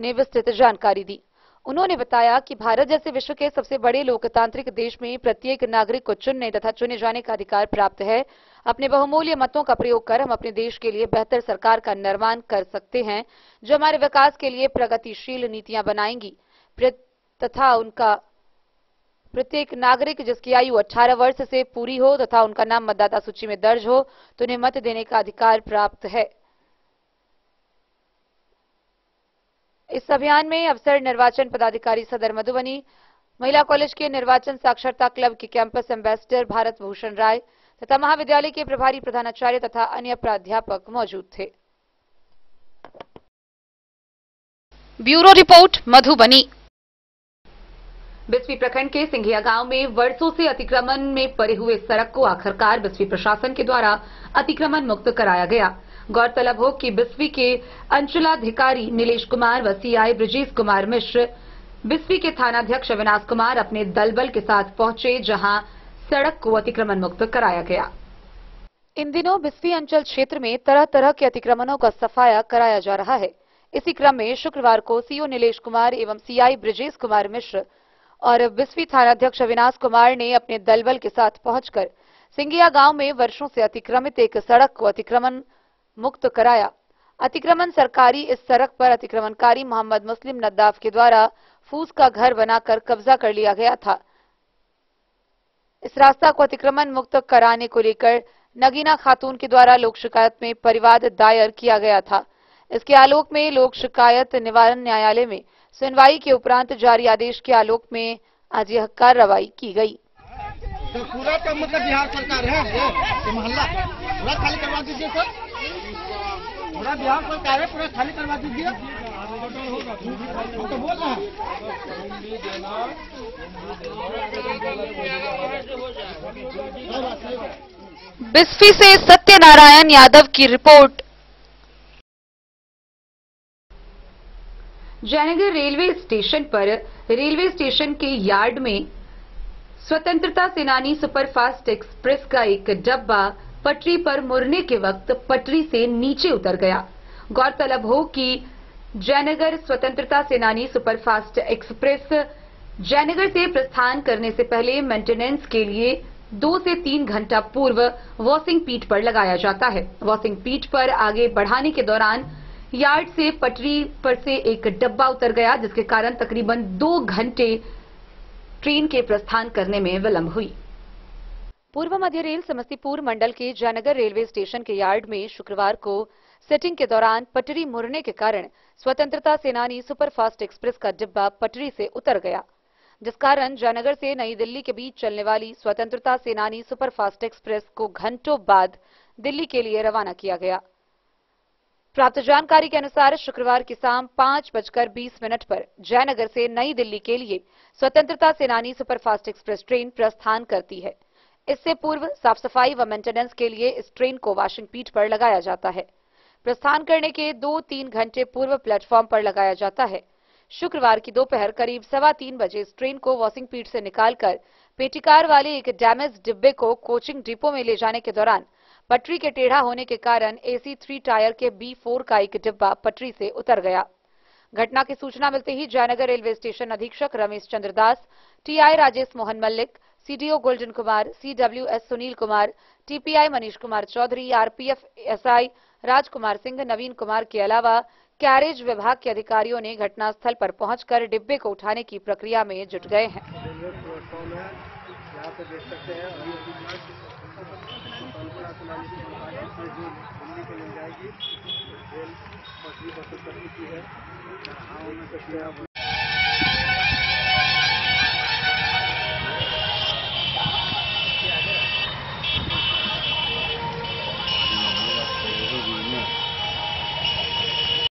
ने विस्तृत जानकारी दी। उन्होंने बताया कि भारत जैसे विश्व के सबसे बड़े लोकतांत्रिक देश में प्रत्येक नागरिक को चुनने तथा चुने जाने का अधिकार प्राप्त है। अपने बहुमूल्य मतों का प्रयोग कर हम अपने देश के लिए बेहतर सरकार का निर्माण कर सकते हैं, जो हमारे विकास के लिए प्रगतिशील नीतियां बनाएंगी तथा उनका प्रत्येक नागरिक जिसकी आयु 18 वर्ष से पूरी हो तथा उनका नाम मतदाता सूची में दर्ज हो तो उन्हें मत देने का अधिकार प्राप्त है। इस अभियान में अफसर निर्वाचन पदाधिकारी सदर मधुबनी, महिला कॉलेज के निर्वाचन साक्षरता क्लब के कैंपस एम्बेसडर भारत भूषण राय तथा महाविद्यालय के प्रभारी प्रधानाचार्य तथा अन्य प्राध्यापक मौजूद थे। Bureau report, Madhubani. बिस्फी प्रखंड के सिंघिया गांव में वर्षों से अतिक्रमण में पड़े हुए सड़क को आखिरकार बिस्फी प्रशासन के द्वारा अतिक्रमण मुक्त कराया गया। गौरतलब हो कि बिस्फी के अंचलाधिकारी नीलेश कुमार व CI ब्रजेश कुमार मिश्र बिस्फी के थानाध्यक्ष अविनाश कुमार अपने दलबल के साथ पहुंचे, जहां सड़क को अतिक्रमण मुक्त कराया गया। इन दिनों बिस्फी अंचल क्षेत्र में तरह तरह के अतिक्रमणों का सफाया कराया जा रहा है। इसी क्रम में शुक्रवार को CO नीलेश कुमार एवं CI ब्रजेश कुमार मिश्र और बिस्फी थानाध्यक्ष अविनाश कुमार ने अपने दलबल के साथ पहुंचकर सिंघिया गांव में वर्षों से अतिक्रमित एक सड़क को अतिक्रमण मुक्त कराया। अतिक्रमण सरकारी इस सड़क पर अतिक्रमणकारी मोहम्मद मुस्लिम नद्दाफ के द्वारा फूस का घर बनाकर कब्जा कर लिया गया था। इस रास्ता को अतिक्रमण मुक्त कराने को लेकर नगीना खातून के द्वारा लोक शिकायत में परिवाद दायर किया गया था। इसके आलोक में लोक शिकायत निवारण न्यायालय में सुनवाई के उपरांत जारी आदेश के आलोक में आज यह कार्रवाई की गई। तो पूरा तो मतलब बिहार सरकार है, ये मोहल्ला पूरा खाली करवा दीजिए सर, पूरा बिहार सरकार है, पूरा खाली करवा दीजिए। तो बोल रहा बिस्फी से सत्यनारायण यादव की रिपोर्ट। जयनगर रेलवे स्टेशन पर रेलवे स्टेशन के यार्ड में स्वतंत्रता सेनानी सुपरफास्ट एक्सप्रेस का एक डब्बा पटरी पर मुड़ने के वक्त पटरी से नीचे उतर गया। गौरतलब हो कि जयनगर स्वतंत्रता सेनानी सुपरफास्ट एक्सप्रेस जयनगर से प्रस्थान करने से पहले मेंटेनेंस के लिए 2 से 3 घंटा पूर्व वॉशिंग पीठ पर लगाया जाता है। वॉशिंग पीठ पर आगे बढ़ाने के दौरान यार्ड से पटरी पर से एक डब्बा उतर गया, जिसके कारण तकरीबन 2 घंटे ट्रेन के प्रस्थान करने में विलंब हुई। पूर्व मध्य रेल समस्तीपुर मंडल के जयनगर रेलवे स्टेशन के यार्ड में शुक्रवार को सेटिंग के दौरान पटरी मुड़ने के कारण स्वतंत्रता सेनानी सुपरफास्ट एक्सप्रेस का डिब्बा पटरी से उतर गया, जिस कारण जयनगर से नई दिल्ली के बीच चलने वाली स्वतंत्रता सेनानी सुपरफास्ट एक्सप्रेस को घंटों बाद दिल्ली के लिए रवाना किया गया। प्राप्त जानकारी के अनुसार शुक्रवार की शाम 5:20 पर जयनगर से नई दिल्ली के लिए स्वतंत्रता सेनानी सुपरफास्ट एक्सप्रेस ट्रेन प्रस्थान करती है। इससे पूर्व साफ सफाई व मेंटेनेंस के लिए इस ट्रेन को वॉशिंग पीठ पर लगाया जाता है। प्रस्थान करने के 2-3 घंटे पूर्व प्लेटफॉर्म पर लगाया जाता है। शुक्रवार की दोपहर करीब 3:15 बजे इस ट्रेन को वॉशिंग पीठ से निकालकर पेटिकार वाले एक डैमेज डिब्बे को कोचिंग डिपो में ले जाने के दौरान पटरी के टेढ़ा होने के कारण AC 3 टायर के B4 का एक डिब्बा पटरी से उतर गया। घटना की सूचना मिलते ही जयनगर रेलवे स्टेशन अधीक्षक Ramesh Chandra Das, TI Rajesh Mohan Mallick, CDO Golden Kumar, CWS Sunil Kumar, TPI Manish Kumar Chaudhary, RPF SI Rajkumar Singh, Naveen Kumar के अलावा कैरेज विभाग के अधिकारियों ने घटनास्थल पर पहुंचकर डिब्बे को उठाने की प्रक्रिया में जुट गए हैं।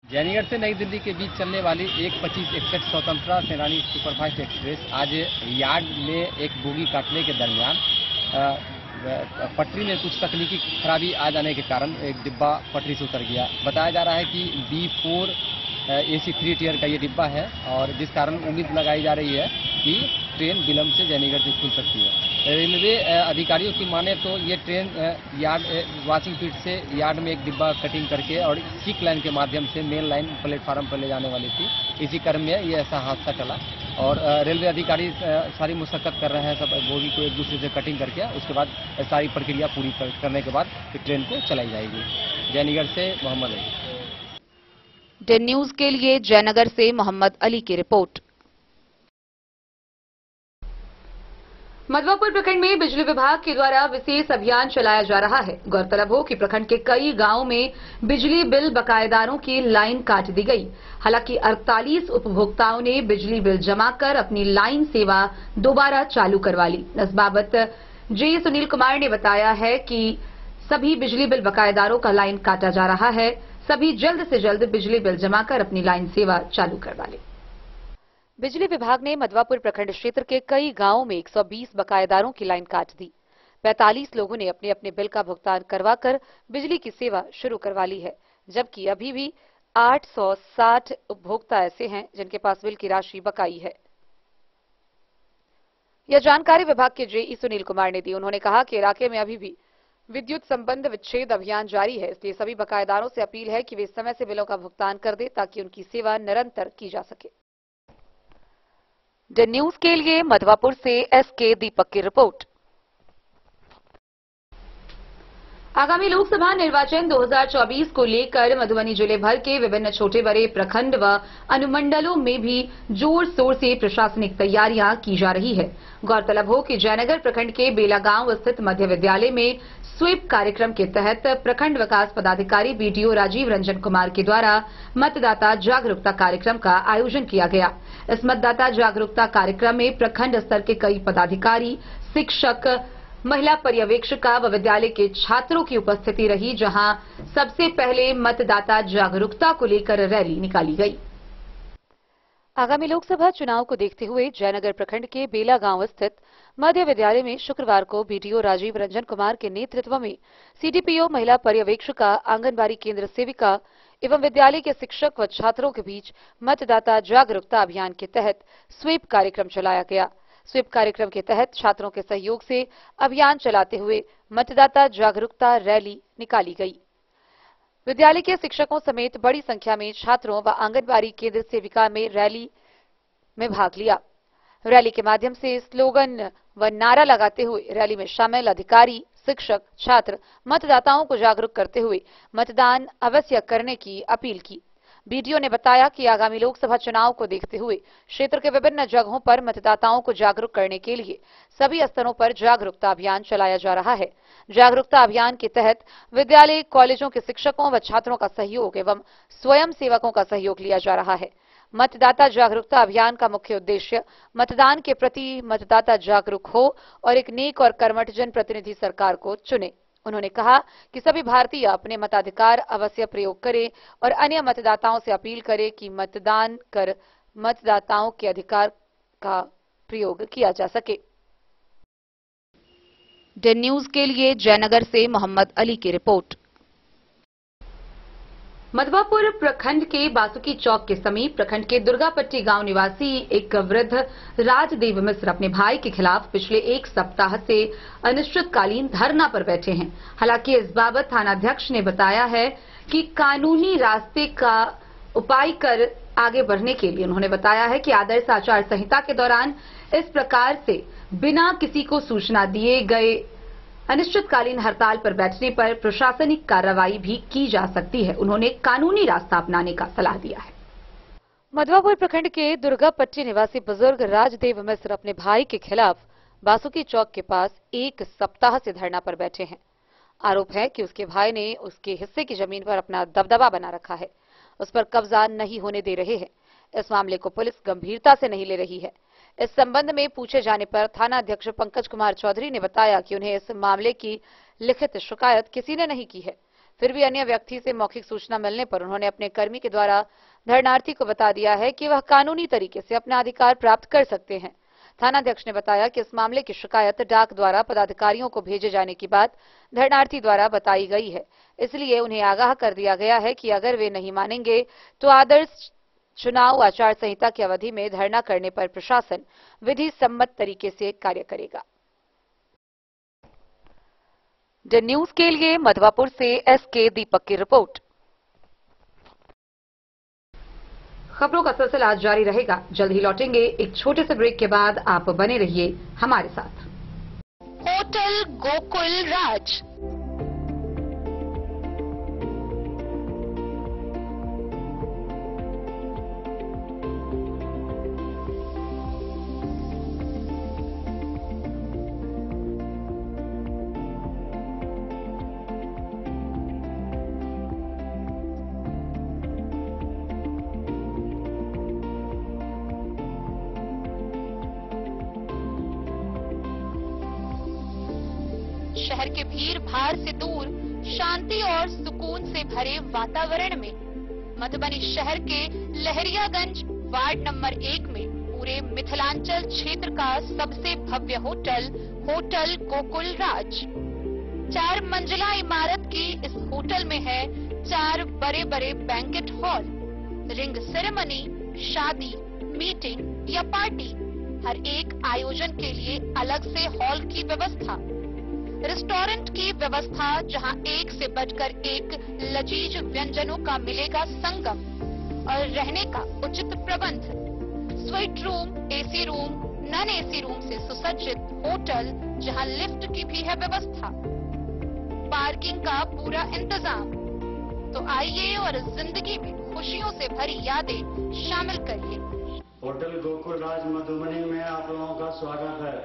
जयनगर से नई दिल्ली के बीच चलने वाली 1:25 एक्सप्रेस स्वतंत्रता सेनानी सुपरफास्ट एक्सप्रेस आज यार्ड में एक बोगी काटने के दरमियान पटरी में कुछ तकनीकी खराबी आ जाने के कारण एक डिब्बा पटरी से उतर गया। बताया जा रहा है कि B4 AC 3 टियर का ये डिब्बा है और जिस कारण उम्मीद लगाई जा रही है कि ट्रेन विलंब से जयनगर से खुल सकती है। रेलवे अधिकारियों की माने तो ये ट्रेन यार्ड वॉशिंग पीठ से यार्ड में एक डिब्बा कटिंग करके और सिक लाइन के माध्यम से मेन लाइन प्लेटफार्म पर ले जाने वाली थी। इसी क्रम में ये ऐसा हादसा चला और रेलवे अधिकारी सारी मुशक्कत कर रहे हैं सब बोगी को एक दूसरे से कटिंग करके, उसके बाद सारी प्रक्रिया पूरी करने के बाद ट्रेन को चलाई जाएगी। जयनगर से मोहम्मद अली। डेन न्यूज के लिए जयनगर से मोहम्मद अली की रिपोर्ट। मधवापुर प्रखंड में बिजली विभाग के द्वारा विशेष अभियान चलाया जा रहा है। गौरतलब हो कि प्रखंड के कई गांवों में बिजली बिल बकायेदारों की लाइन काट दी गई। हालांकि 48 उपभोक्ताओं ने बिजली बिल जमा कर अपनी लाइन सेवा दोबारा चालू करवा ली। इस बाबत जे सुनील कुमार ने बताया है कि सभी बिजली बिल बकायेदारों का लाइन काटा जा रहा है। सभी जल्द से जल्द बिजली बिल जमा कर अपनी लाइन सेवा चालू करवा लें। बिजली विभाग ने मधवापुर प्रखंड क्षेत्र के कई गांवों में 120 बकायेदारों की लाइन काट दी। 45 लोगों ने अपने अपने बिल का भुगतान करवाकर बिजली की सेवा शुरू करवा ली है, जबकि अभी भी 860 उपभोक्ता ऐसे हैं जिनके पास बिल की राशि बकाई है। यह जानकारी विभाग के जेई सुनील कुमार ने दी। उन्होंने कहा कि इलाके में अभी भी विद्युत संबंध विच्छेद अभियान जारी है, इसलिए सभी बकायेदारों से अपील है कि वे समय से बिलों का भुगतान कर दें ताकि उनकी सेवा निरंतर की जा सके। डेन न्यूज के लिए मधवापुर से SK दीपक की रिपोर्ट। आगामी लोकसभा निर्वाचन 2024 को लेकर मधुबनी जिले भर के विभिन्न छोटे बड़े प्रखंड व अनुमंडलों में भी जोर शोर से प्रशासनिक तैयारियां की जा रही है। गौरतलब हो कि जयनगर प्रखंड के बेला गांव स्थित मध्य विद्यालय में स्वीप कार्यक्रम के तहत प्रखंड विकास पदाधिकारी BDO राजीव रंजन कुमार के द्वारा मतदाता जागरूकता कार्यक्रम का आयोजन किया गया। इस मतदाता जागरूकता कार्यक्रम में प्रखंड स्तर के कई पदाधिकारी, शिक्षक, महिला पर्यवेक्षिका व विद्यालय के छात्रों की उपस्थिति रही, जहां सबसे पहले मतदाता जागरूकता को लेकर रैली निकाली गई। आगामी लोकसभा चुनाव को देखते हुए जयनगर प्रखंड के बेला गांव स्थित मध्य विद्यालय में शुक्रवार को BDO राजीव रंजन कुमार के नेतृत्व में CDPO, महिला पर्यवेक्षिका, आंगनबाड़ी केंद्र सेविका एवं विद्यालय के शिक्षक व छात्रों के बीच मतदाता जागरूकता अभियान के तहत स्वीप कार्यक्रम चलाया गया। स्वीप कार्यक्रम के तहत छात्रों के सहयोग से अभियान चलाते हुए मतदाता जागरूकता रैली निकाली गई। विद्यालय के शिक्षकों समेत बड़ी संख्या में छात्रों व आंगनबाड़ी केंद्र सेविका में रैली में भाग लिया। रैली के माध्यम से स्लोगन व नारा लगाते हुए रैली में शामिल अधिकारी, शिक्षक, छात्र मतदाताओं को जागरूक करते हुए मतदान अवश्य करने की अपील की। बीडीओ ने बताया कि आगामी लोकसभा चुनाव को देखते हुए क्षेत्र के विभिन्न जगहों पर मतदाताओं को जागरूक करने के लिए सभी स्तरों पर जागरूकता अभियान चलाया जा रहा है। जागरूकता अभियान के तहत विद्यालय, कॉलेजों के शिक्षकों व छात्रों का सहयोग एवं स्वयं सेवकों का सहयोग लिया जा रहा है। मतदाता जागरूकता अभियान का मुख्य उद्देश्य मतदान के प्रति मतदाता जागरूक हो और एक नेक और कर्मठ जनप्रतिनिधि सरकार को चुने। उन्होंने कहा कि सभी भारतीय अपने मताधिकार अवश्य प्रयोग करें और अन्य मतदाताओं से अपील करें कि मतदान कर मतदाताओं के अधिकार का प्रयोग किया जा सके। डे न्यूज के लिए जयनगर से मोहम्मद अली की रिपोर्ट। मधवापुर प्रखंड के बासुकी चौक के समीप प्रखंड के दुर्गापट्टी गांव निवासी एक वृद्ध राजदेव मिश्र अपने भाई के खिलाफ पिछले एक सप्ताह से अनिश्चितकालीन धरना पर बैठे हैं। हालांकि इस बाबत थानाध्यक्ष ने बताया है कि कानूनी रास्ते का उपाय कर आगे बढ़ने के लिए उन्होंने बताया है कि आदर्श आचार संहिता के दौरान इस प्रकार से बिना किसी को सूचना दिए गए अनिश्चितकालीन हड़ताल पर बैठने पर प्रशासनिक कार्रवाई भी की जा सकती है। उन्होंने कानूनी रास्ता अपनाने का सलाह दिया है। मधवापुर प्रखंड के दुर्गापट्टी निवासी बुजुर्ग राजदेव मिश्र अपने भाई के खिलाफ बासुकी चौक के पास एक सप्ताह से धरना पर बैठे हैं। आरोप है कि उसके भाई ने उसके हिस्से की जमीन पर अपना दबदबा बना रखा है, उस पर कब्जा नहीं होने दे रहे हैं। इस मामले को पुलिस गंभीरता से नहीं ले रही है। इस संबंध में पूछे जाने पर थाना अध्यक्ष पंकज कुमार चौधरी ने बताया कि उन्हें इस मामले की लिखित शिकायत किसी ने नहीं की है। फिर भी अन्य व्यक्ति से मौखिक सूचना मिलने पर उन्होंने अपने कर्मी के द्वारा धरनार्थी को बता दिया है कि वह कानूनी तरीके से अपना अधिकार प्राप्त कर सकते हैं। थानाध्यक्ष ने बताया कि इस मामले की शिकायत डाक द्वारा पदाधिकारियों को भेजे जाने की बात धरनार्थी द्वारा बताई गई है, इसलिए उन्हें आगाह कर दिया गया है कि अगर वे नहीं मानेंगे तो आदर्श चुनाव आचार संहिता की अवधि में धरना करने पर प्रशासन विधि सम्मत तरीके से कार्य करेगा। डे न्यूज के लिए मधवापुर से एसके दीपक की रिपोर्ट। खबरों का सिलसिला आज जारी रहेगा। जल्द ही लौटेंगे एक छोटे से ब्रेक के बाद। आप बने रहिए हमारे साथ। होटल गोकुल राज शहर के भीड़ भाड़ से दूर शांति और सुकून से भरे वातावरण में मधुबनी शहर के लहरियागंज वार्ड नंबर 1 में पूरे मिथिलांचल क्षेत्र का सबसे भव्य होटल होटल गोकुल राज 4 मंजिला इमारत की इस होटल में है 4 बड़े बड़े बैंकेट हॉल, रिंग सेरेमनी, शादी, मीटिंग या पार्टी, हर एक आयोजन के लिए अलग से हॉल की व्यवस्था, रेस्टोरेंट की व्यवस्था जहां एक से बढ़कर एक लजीज व्यंजनों का मिलेगा संगम और रहने का उचित प्रबंध, suite room, AC room, non AC room से सुसज्जित होटल जहां लिफ्ट की भी है व्यवस्था, पार्किंग का पूरा इंतजाम। तो आइए और जिंदगी में खुशियों से भरी यादें शामिल करिए। होटल गोकुल राज मधुबनी में आप लोगों का स्वागत है।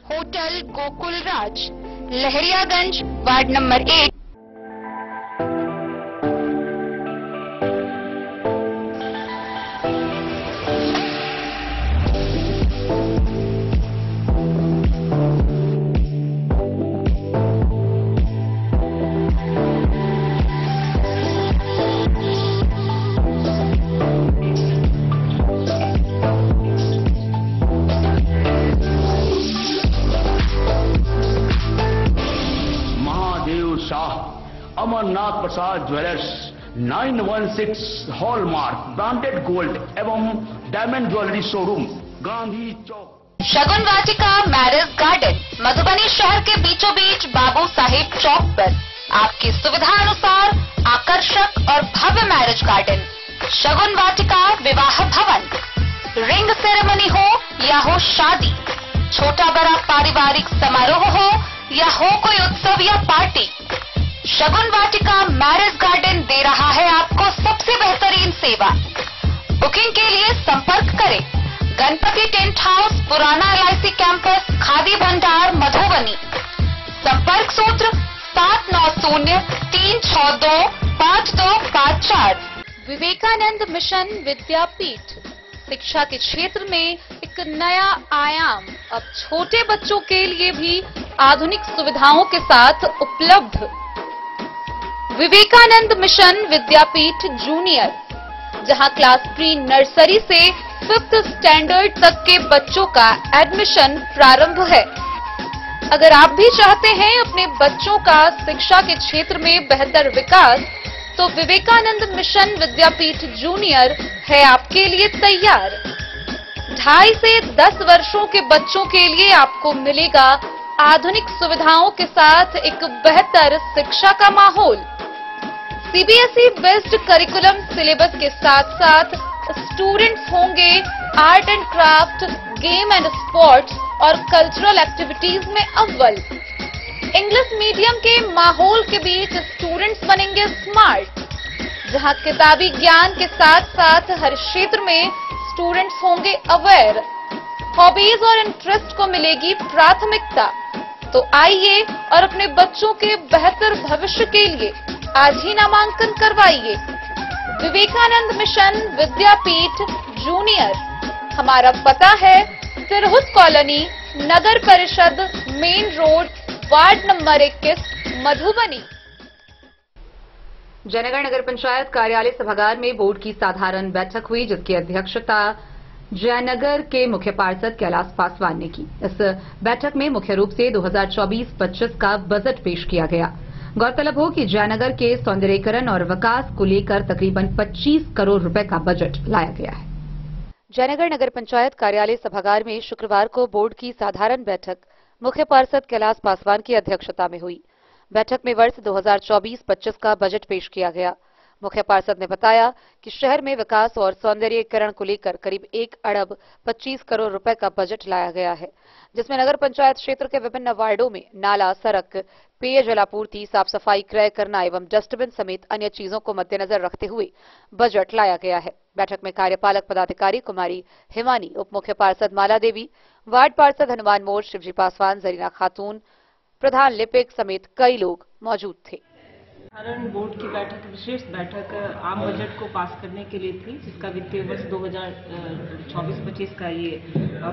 होटल गोकुल राज, लहरियागंज वार्ड नंबर 1। अमरनाथ प्रसाद ज्वेलर्स 916 हॉलमार्क ब्रांडेड गोल्ड एवं डायमंड ज्वेलरी शोरूम, गांधी चौक। शगुन वाटिका मैरिज गार्डन मधुबनी शहर के बीचों बीच बाबू साहेब चौक पर आपकी सुविधा अनुसार आकर्षक और भव्य मैरिज गार्डन शगुन वाटिका विवाह भवन। रिंग सेरेमनी हो या हो शादी, छोटा बड़ा पारिवारिक समारोह हो या हो कोई उत्सव या पार्टी, शगुन वाटिका मैरिज गार्डन दे रहा है आपको सबसे बेहतरीन सेवा। बुकिंग के लिए संपर्क करें गणपति टेंट हाउस, पुराना LIC कैंपस, खादी भंडार, मधुबनी। संपर्क सूत्र 7903625254। विवेकानंद मिशन विद्यापीठ शिक्षा के क्षेत्र में एक नया आयाम अब छोटे बच्चों के लिए भी आधुनिक सुविधाओं के साथ उपलब्ध। विवेकानंद मिशन विद्यापीठ जूनियर, जहां क्लास प्री नर्सरी से 5th स्टैंडर्ड तक के बच्चों का एडमिशन प्रारंभ है। अगर आप भी चाहते हैं अपने बच्चों का शिक्षा के क्षेत्र में बेहतर विकास, तो विवेकानंद मिशन विद्यापीठ जूनियर है आपके लिए तैयार। 2.5 से 10 वर्षों के बच्चों के लिए आपको मिलेगा आधुनिक सुविधाओं के साथ एक बेहतर शिक्षा का माहौल। CBSE बेस्ड करिकुलम सिलेबस के साथ साथ स्टूडेंट्स होंगे art and craft, game and sports और कल्चरल एक्टिविटीज में अव्वल। इंग्लिश मीडियम के माहौल के बीच स्टूडेंट्स बनेंगे स्मार्ट, जहां किताबी ज्ञान के साथ साथ हर क्षेत्र में स्टूडेंट्स होंगे अवेयर। हॉबीज और इंटरेस्ट को मिलेगी प्राथमिकता। तो आइए और अपने बच्चों के बेहतर भविष्य के लिए आज ही नामांकन करवाइए। Vivekananda mission Vidyapeeth junior. हमारा पता है तिरहुत कॉलोनी, नगर परिषद, main road, ward number 21, Madhubani. Jaynagar नगर पंचायत कार्यालय सभागार में बोर्ड की साधारण बैठक हुई, जिसकी अध्यक्षता जयनगर के मुख्य पार्षद कैलाश पासवान ने की। इस बैठक में मुख्य रूप से 2024-25 का बजट पेश किया गया। गौरतलब हो कि जयनगर के सौंदर्यीकरण और विकास को लेकर तकरीबन 25 करोड़ रुपए का बजट लाया गया है। जयनगर नगर पंचायत कार्यालय सभागार में शुक्रवार को बोर्ड की साधारण बैठक मुख्य पार्षद कैलाश पासवान की अध्यक्षता में हुई। बैठक में वर्ष 2024-25 का बजट पेश किया गया। मुख्य पार्षद ने बताया कि शहर में विकास और सौंदर्यीकरण को लेकर करीब 1 अरब 25 करोड़ रुपए का बजट लाया गया है, जिसमें नगर पंचायत क्षेत्र के विभिन्न वार्डों में नाला, सड़क, पेयजल आपूर्ति, साफ सफाई, क्रय करना एवं डस्टबिन समेत अन्य चीजों को मद्देनजर रखते हुए बजट लाया गया है। बैठक में कार्यपालक पदाधिकारी कुमारी हिमानी, उप मुख्य पार्षद माला देवी, वार्ड पार्षद हनुमान मोड़, शिवजी पासवान, जरीना खातून, प्रधान लिपिक समेत कई लोग मौजूद थे। साधारण बोर्ड की बैठक, विशेष बैठक आम बजट को पास करने के लिए थी, जिसका वित्तीय वर्ष 2024-25 का ये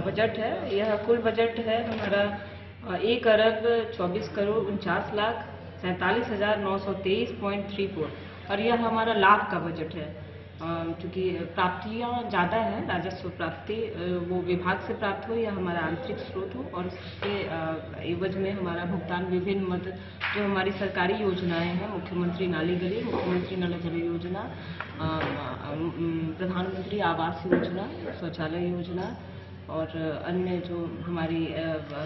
बजट है। यह कुल बजट है हमारा 1 अरब 24 करोड़ 49 लाख 47,923.34 और यह हमारा लाभ का बजट है। चूँकि प्राप्तियाँ ज़्यादा हैं, राजस्व प्राप्ति वो विभाग से प्राप्त हो या हमारा आंतरिक स्रोत हो, और उसके एवज में हमारा भुगतान विभिन्न मद जो हमारी सरकारी योजनाएं हैं, मुख्यमंत्री नाली गली, मुख्यमंत्री नल जल योजना, प्रधानमंत्री आवास योजना, शौचालय योजना और अन्य जो हमारी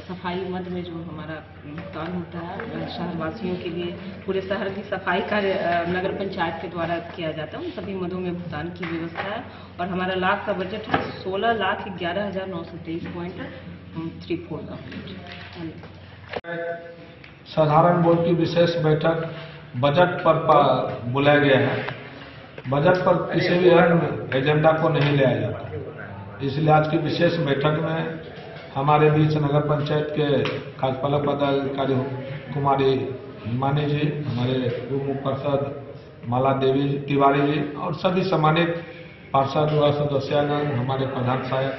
सफाई मद में जो हमारा भुगतान होता है शहरवासियों के लिए, पूरे शहर की सफाई कार्य नगर पंचायत के द्वारा किया जाता है, उन सभी मदों में भुगतान की व्यवस्था है। और हमारा लाख का बजट है 16,11,923.34। साधारण बोर्ड की विशेष बैठक बजट पर बुलाया गया है। बजट पर किसी भी अन्य एजेंडा को नहीं लिया जाता, इसलिए आज की विशेष बैठक में हमारे बीच नगर पंचायत के कार्यपालक पदाधिकारी कुमारी हिमानी जी, हमारे उप पार्षद माला देवी तिवारी जी और सभी सम्मानित पार्षद व सदस्यगण, हमारे प्रधान सहायक।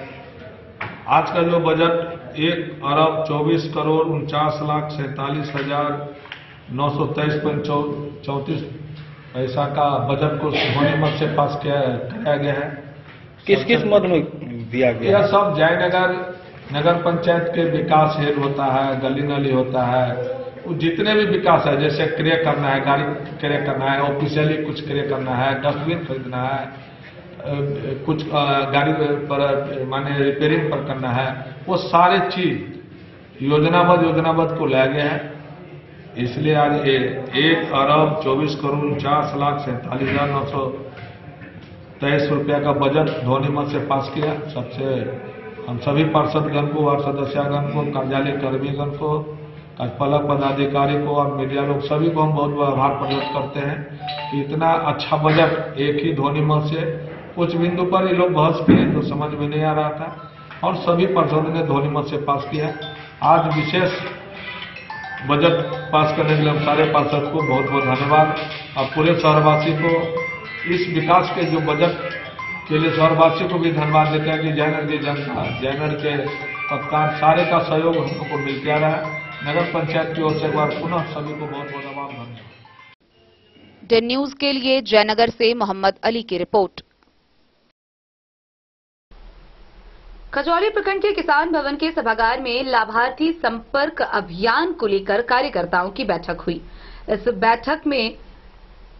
आज का जो बजट 1 अरब 24 करोड़ 49 लाख 47,923.34 पैसा का बजट को ध्वनि मत से पास कराया गया है। किस किस मद में दिया गया? यह सब जयनगर नगर पंचायत के विकास हेतु होता है, गली नाली होता है, वो जितने भी विकास है, जैसे क्रय करना है, गाड़ी क्रय करना है, ऑफिशियली कुछ क्रय करना है, डस्टबिन खरीदना है, कुछ गाड़ी पर माने रिपेयरिंग पर करना है, वो सारे चीज योजनाबद्ध को लाया गया है। इसलिए आज 1,24,04,47,923 रुपया का बजट ध्वनि मत से पास किया। सबसे हम सभी पार्षदगण को, वार्ड सदस्यगण को, कार्यालय कर्मीगण को, कार्यपालक पदाधिकारी को और मीडिया लोग सभी को हम बहुत बहुत आभार प्रकट करते हैं कि इतना अच्छा बजट एक ही ध्वनि मत से, कुछ बिंदु पर ये लोग बहस किए तो समझ में नहीं आ रहा था और सभी पार्षदों ने ध्वनि मत से पास किया। आज विशेष बजट पास करने के लिए हम सारे पार्षद को बहुत बहुत धन्यवाद और पूरे शहरवासी को इस विकास के जो बजट के लिए शहरवासी को भी धन्यवाद देते हैं कि जयनगर की जनता, जयनगर के पत्रकार सारे का सहयोग हम लोग को मिलते आ रहा है। नगर पंचायत की ओर से एक बार पुनः सभी को बहुत बहुत आभार धन्यवाद। डेन न्यूज के लिए जयनगर से मोहम्मद अली की रिपोर्ट। खजौली प्रखंड के किसान भवन के सभागार में लाभार्थी संपर्क अभियान को लेकर कार्यकर्ताओं की बैठक हुई। इस बैठक में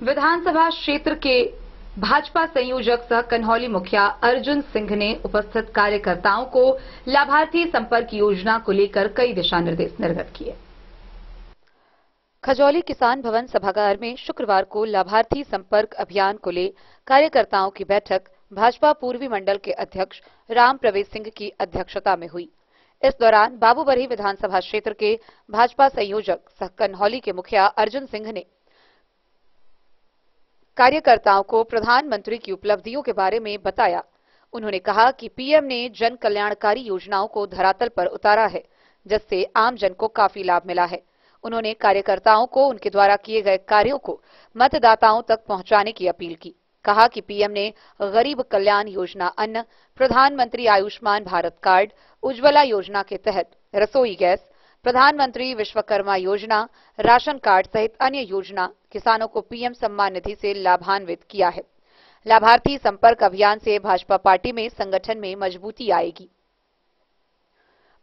विधानसभा क्षेत्र के भाजपा संयोजक सह कन्हौली मुखिया अर्जुन सिंह ने उपस्थित कार्यकर्ताओं को लाभार्थी संपर्क योजना को लेकर कई दिशा निर्देश निर्गत किए। खजौली किसान भवन सभागार में शुक्रवार को लाभार्थी संपर्क अभियान को ले कार्यकर्ताओं की बैठक भाजपा पूर्वी मंडल के अध्यक्ष राम प्रवेश सिंह की अध्यक्षता में हुई। इस दौरान बाबूबरही विधानसभा क्षेत्र के भाजपा संयोजक सह कन्हौली के मुखिया अर्जुन सिंह ने कार्यकर्ताओं को प्रधानमंत्री की उपलब्धियों के बारे में बताया। उन्होंने कहा कि पीएम ने जन कल्याणकारी योजनाओं को धरातल पर उतारा है, जिससे आम जन को काफी लाभ मिला है। उन्होंने कार्यकर्ताओं को उनके द्वारा किए गए कार्यों को मतदाताओं तक पहुंचाने की अपील की। कहा कि पीएम ने गरीब कल्याण योजना अन्न, प्रधानमंत्री आयुष्मान भारत कार्ड, उज्ज्वला योजना के तहत रसोई गैस, प्रधानमंत्री विश्वकर्मा योजना, राशन कार्ड सहित अन्य योजना किसानों को पीएम सम्मान निधि से लाभान्वित किया है। लाभार्थी संपर्क अभियान से भाजपा पार्टी में संगठन में मजबूती आएगी।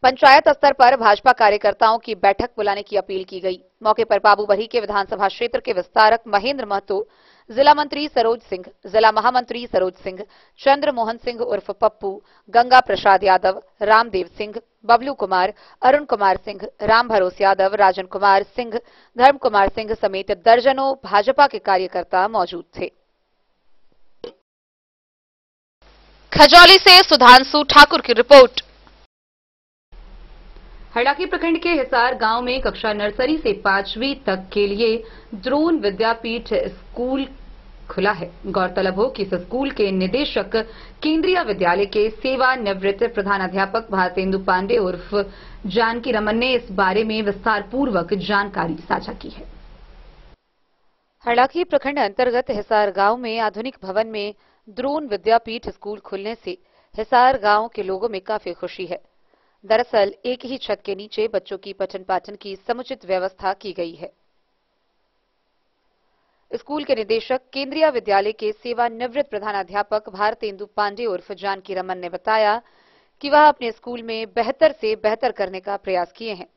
पंचायत स्तर पर भाजपा कार्यकर्ताओं की बैठक बुलाने की अपील की गई। मौके पर बाबूबरही के विधानसभा क्षेत्र के विस्तारक महेंद्र महतो, जिला मंत्री सरोज सिंह, जिला महामंत्री सरोज सिंह, चंद्र मोहन सिंह उर्फ पप्पू, गंगा प्रसाद यादव, रामदेव सिंह, बबलू कुमार, अरुण कुमार सिंह, राम भरोस यादव, राजन कुमार सिंह, धर्म कुमार सिंह समेत दर्जनों भाजपा के कार्यकर्ता मौजूद थे। खजौली से सुधांशु ठाकुर की रिपोर्ट। हरलाखी प्रखंड के हिसार गांव में कक्षा नर्सरी से 5वीं तक के लिए द्रोण विद्यापीठ स्कूल खुला है। गौरतलब हो कि इस स्कूल के निदेशक केंद्रीय विद्यालय के सेवानिवृत्त प्रधानाध्यापक भारतेंदु पांडे उर्फ जानकी रमन ने इस बारे में विस्तार पूर्वक जानकारी साझा की है। हरलाखी प्रखंड अंतर्गत हिसार गांव में आधुनिक भवन में द्रोण विद्यापीठ स्कूल खुलने से हिसार गांव के लोगों में काफी खुशी है। दरअसल एक ही छत के नीचे बच्चों की पठन पाठन की समुचित व्यवस्था की गई है। स्कूल के निदेशक केंद्रीय विद्यालय के सेवानिवृत्त प्रधानाध्यापक भारतेंदु पांडे उर्फ जानकी रमन ने बताया कि वह अपने स्कूल में बेहतर से बेहतर करने का प्रयास किए हैं।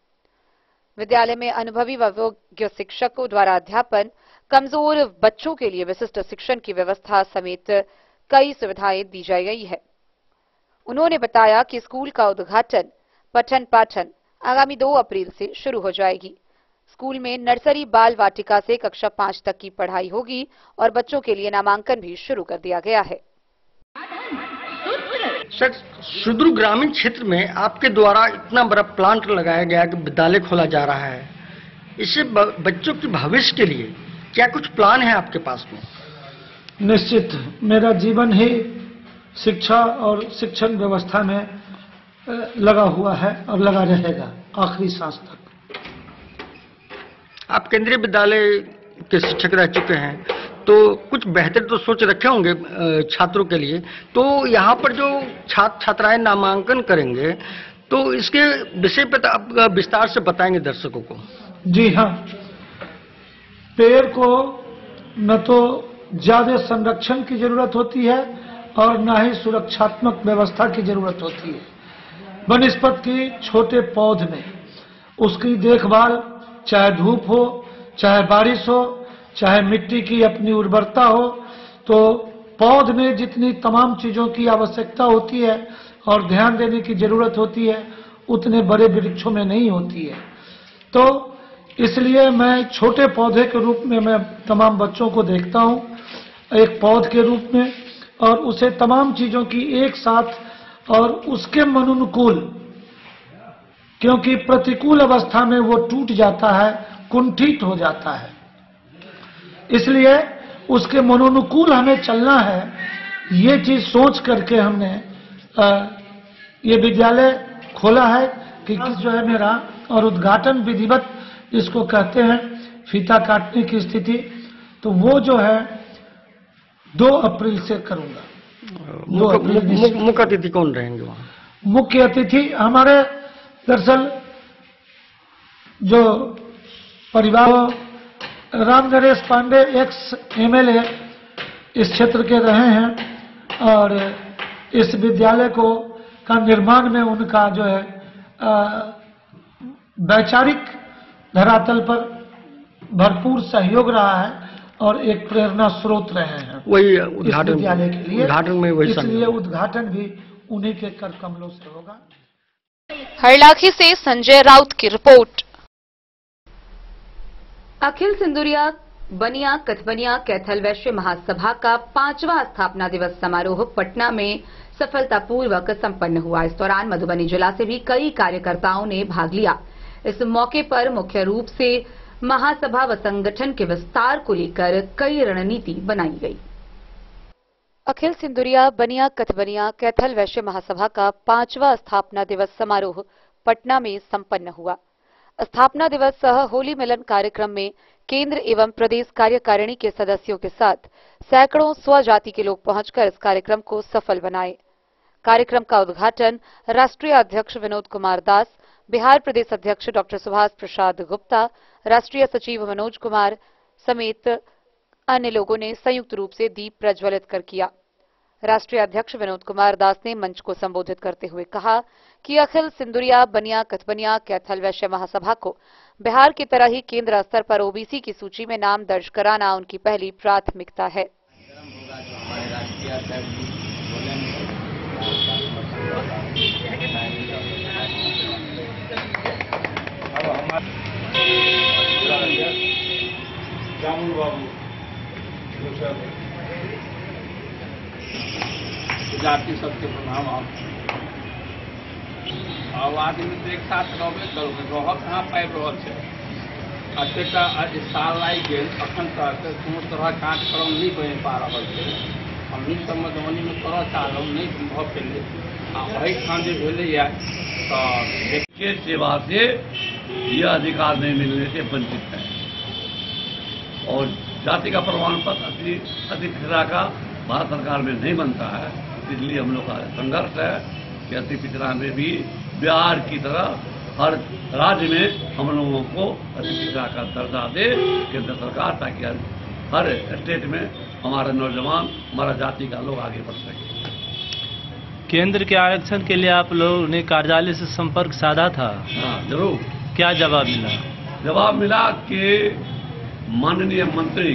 विद्यालय में अनुभवी व योग्य शिक्षकों द्वारा अध्यापन, कमजोर बच्चों के लिए विशिष्ट शिक्षण की व्यवस्था समेत कई सुविधाएं दी जा गई है। उन्होंने बताया कि स्कूल का उद्घाटन पठन पाठन आगामी 2 अप्रैल से शुरू हो जाएगी। स्कूल में नर्सरी बाल वाटिका से कक्षा 5 तक की पढ़ाई होगी और बच्चों के लिए नामांकन भी शुरू कर दिया गया है। सर, सुदूर ग्रामीण क्षेत्र में आपके द्वारा इतना बड़ा प्लांट लगाया गया कि विद्यालय खोला जा रहा है, इससे बच्चों के भविष्य के लिए क्या कुछ प्लान है आपके पास में? निश्चित, मेरा जीवन ही शिक्षा और शिक्षण व्यवस्था में लगा हुआ है और लगा रहेगा आखिरी सांस तक। आप केंद्रीय विद्यालय के शिक्षक रह चुके हैं, तो कुछ बेहतर तो सोच रखे होंगे छात्रों के लिए। तो यहाँ पर जो छात्र छात्राएं नामांकन करेंगे, तो इसके विषय पर आप विस्तार से बताएंगे दर्शकों को। जी हाँ, पेड़ को न तो ज्यादा संरक्षण की जरूरत होती है और न ही सुरक्षात्मक व्यवस्था की जरूरत होती है। वनस्पति की छोटे पौध में उसकी देखभाल, चाहे धूप हो, चाहे बारिश हो, चाहे मिट्टी की अपनी उर्वरता हो, तो पौध में जितनी तमाम चीजों की आवश्यकता होती है और ध्यान देने की जरूरत होती है, उतने बड़े वृक्षों में नहीं होती है। तो इसलिए मैं छोटे पौधे के रूप में मैं तमाम बच्चों को देखता हूं, एक पौध के रूप में, और उसे तमाम चीजों की एक साथ और उसके मनुनुकूल, क्योंकि प्रतिकूल अवस्था में वो टूट जाता है, कुंठित हो जाता है, इसलिए उसके मनोनुकूल हमें चलना है। ये चीज सोच करके हमने ये विद्यालय खोला है कि किस जो है मेरा, और उद्घाटन विधिवत इसको कहते हैं, फीता काटने की स्थिति, तो वो जो है 2 अप्रैल से करूंगा। मुख्य अतिथि कौन रहेंगे वहाँ? मुख्य अतिथि हमारे दरअसल जो परिवार, राम नरेश पांडे एक्स MLA इस क्षेत्र के रहे हैं, और इस विद्यालय का निर्माण में उनका जो है वैचारिक धरातल पर भरपूर सहयोग रहा है और एक प्रेरणा स्रोत रहे हैं वही इस विद्यालय के लिए। उद्घाटन में वही, इसलिए उद्घाटन भी उन्हीं के कर कमलों से होगा। हरलाखी से संजय राउत की रिपोर्ट। अखिल सिंदुरिया बनिया कथबनिया कैथल वैश्य महासभा का 5वां स्थापना दिवस समारोह पटना में सफलतापूर्वक संपन्न हुआ। इस दौरान मधुबनी जिला से भी कई कार्यकर्ताओं ने भाग लिया। इस मौके पर मुख्य रूप से महासभा व संगठन के विस्तार को लेकर कई रणनीति बनाई गई। अखिल सिंदुरिया बनिया कथबनिया कैथल वैश्य महासभा का 5वां स्थापना दिवस समारोह पटना में संपन्न हुआ। स्थापना दिवस सह होली मिलन कार्यक्रम में केंद्र एवं प्रदेश कार्यकारिणी के सदस्यों के साथ सैकड़ों स्वजाति के लोग पहुंचकर इस कार्यक्रम को सफल बनाए। कार्यक्रम का उद्घाटन राष्ट्रीय अध्यक्ष विनोद कुमार दास, बिहार प्रदेश अध्यक्ष डॉक्टर सुभाष प्रसाद गुप्ता, राष्ट्रीय सचिव मनोज कुमार समेत अन्य लोगों ने संयुक्त रूप से दीप प्रज्वलित कर किया। राष्ट्रीय अध्यक्ष विनोद कुमार दास ने मंच को संबोधित करते हुए कहा कि अखिल सिंदुरिया बनिया कथबनिया कैथल वैश्य महासभा को बिहार की तरह ही केंद्र स्तर पर ओबीसी की सूची में नाम दर्ज कराना उनकी पहली प्राथमिकता है। जाति सबके प्रणाम। अब आदमी तो एक साथ रहबे करोगे, रह कहाँ पाबि रहल छै। एतेटा साल लागि गेल, अखन तक कोनो तरह कार्यक्रम नहीं बनि पा रहल छै। हमनी सब मधुबनी में करऽ चाहलहुँ, नहीं भऽ पेलै। आ एहिठाम जे भेलैया तऽ के सेवा से यह अधिकार नहीं मिलने से वंचित है। और जाति का प्रमाण पत्र अति पिछड़ा का भारत सरकार में नहीं बनता है, इसलिए हम लोग का संघर्ष है कि अति पिछड़ा में भी बिहार की तरह हर राज्य में हम लोगों को अति पिछड़ा का दर्जा दे केंद्र सरकार, ताकि हर स्टेट में हमारे नौजवान, हमारा जाति का लोग आगे बढ़ सके। केंद्र के आरक्षण के लिए आप लोगों ने कार्यालय से संपर्क साधा था? हाँ जरूर। क्या जवाब मिला? जवाब मिला कि माननीय मंत्री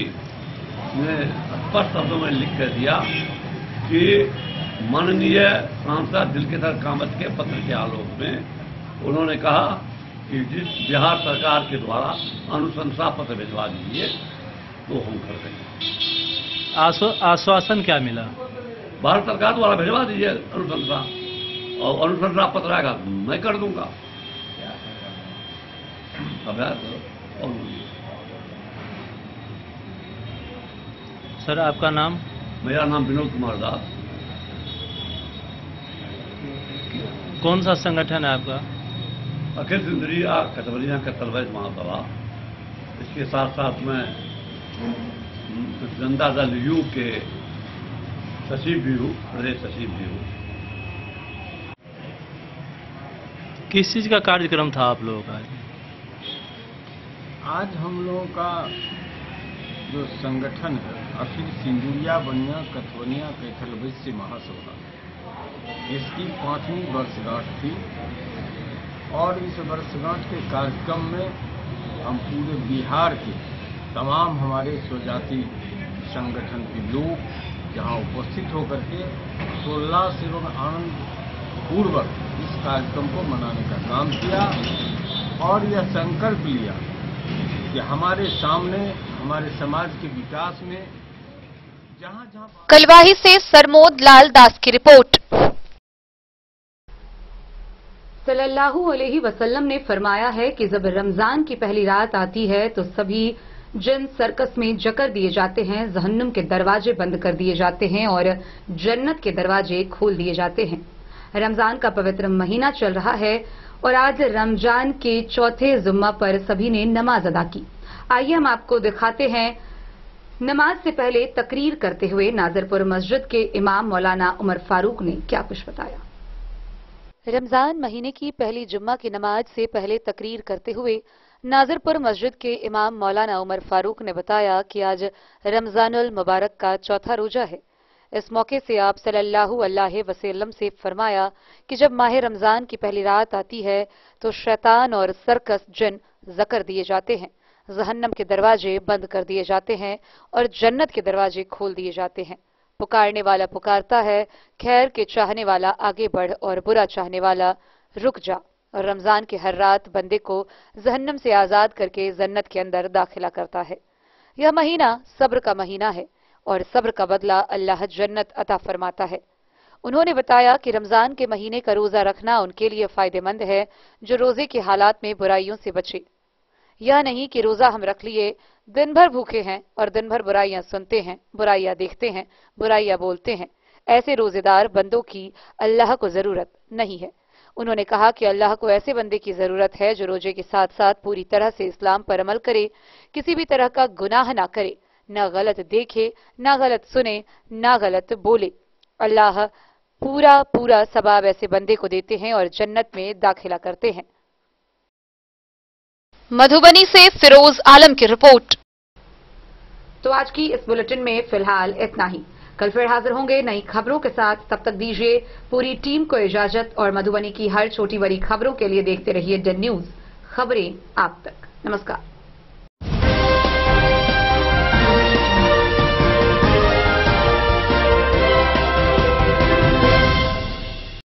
ने स्पष्ट शब्दों में लिख कर दिया कि माननीय सांसद दिलकिशोर कामत के पत्र के आलोक में उन्होंने कहा कि जिस बिहार सरकार के द्वारा अनुशंसा पत्र भिजवा दीजिए तो हम कर देंगे। आश्वासन क्या मिला? भारत सरकार द्वारा भिजवा दीजिए अनुशंसा, और अनुशंसा पत्र आएगा मैं कर दूंगा। सर आपका नाम? मेरा नाम विनोद कुमार दास। कौन सा संगठन है आपका? अखिल सिंदुरिया कथबनिया कैथल वैश्य महासभा। इसके साथ साथ में जनता दल यू के सचिव भी हूँ, प्रदेश सचिव भी हूँ। किस चीज का कार्यक्रम था आप लोगों का? आज हम लोगों का जो संगठन है अखिल सिंदुरिया बनिया कथबनिया कैथल वैश्य महासभा, इसकी 5वीं वर्षगांठ थी और इस वर्षगांठ के कार्यक्रम में हम पूरे बिहार के तमाम हमारे स्वजाति संगठन के लोग यहाँ उपस्थित होकर के सोल्लास एवं आनंद पूर्वक इस कार्यक्रम को मनाने का काम किया और यह संकल्प लिया कि हमारे सामने हमारे समाज के विकास में जहाँ कलवाही से सरमोद लाल दास की रिपोर्ट। सल्लल्लाहु अलैहि वसल्लम ने फरमाया है कि जब रमजान की पहली रात आती है तो सभी जिन सर्कस में जकड़ दिए जाते हैं, जहन्नुम के दरवाजे बंद कर दिए जाते हैं और जन्नत के दरवाजे खोल दिए जाते हैं। रमजान का पवित्र महीना चल रहा है और आज रमजान के चौथे जुम्मा पर सभी ने नमाज अदा की। आइए हम आपको दिखाते हैं नमाज से पहले तकरीर करते हुए नाजरपुर मस्जिद के इमाम मौलाना उमर फारूक ने क्या कुछ बताया। रमजान महीने की पहली जुम्मा की नमाज से पहले तकरीर करते हुए नाजरपुर मस्जिद के इमाम मौलाना उमर फारूक ने बताया कि आज रमजानुल मुबारक का चौथा रोजा है। इस मौके से आप सल्लल्लाहु अलैहि वसल्लम से फरमाया कि जब माह रमजान की पहली रात आती है तो शैतान और सर्कस जिन जकड़ दिए जाते हैं, जहन्नम के दरवाजे बंद कर दिए जाते हैं और जन्नत के दरवाजे खोल दिए जाते हैं। पुकारने वाला पुकारता है, खैर के चाहने वाला आगे बढ़ और बुरा चाहने वाला रुक जा। और रमजान की हर रात बंदे को जहन्नम से आजाद करके जन्नत के अंदर दाखिला करता है। यह महीना सब्र का महीना है और सब्र का बदला अल्लाह जन्नत अता फरमाता है। उन्होंने बताया कि रमजान के महीने का रोजा रखना उनके लिए फायदेमंद है जो रोजे के हालात में बुराइयों से बचे। यह नहीं कि रोजा हम रख लिए, दिन भर भूखे हैं और दिन भर बुराइयां सुनते हैं, बुराइयां देखते हैं, बुराइयां बोलते हैं। ऐसे रोजेदार बंदों की अल्लाह को जरूरत नहीं है। उन्होंने कहा कि अल्लाह को ऐसे बंदे की जरूरत है जो रोजे के साथ साथ पूरी तरह से इस्लाम पर अमल करे, किसी भी तरह का गुनाह ना करे, ना गलत देखे, ना गलत सुने, ना गलत बोले। अल्लाह पूरा पूरा सवाब ऐसे बंदे को देते हैं और जन्नत में दाखिला करते हैं। मधुबनी से फिरोज आलम की रिपोर्ट। तो आज की इस बुलेटिन में फिलहाल इतना ही। कल फिर हाजिर होंगे नई खबरों के साथ। तब तक दीजिए पूरी टीम को इजाजत और मधुबनी की हर छोटी बड़ी खबरों के लिए देखते रहिए डन न्यूज, खबरें आप तक। नमस्कार।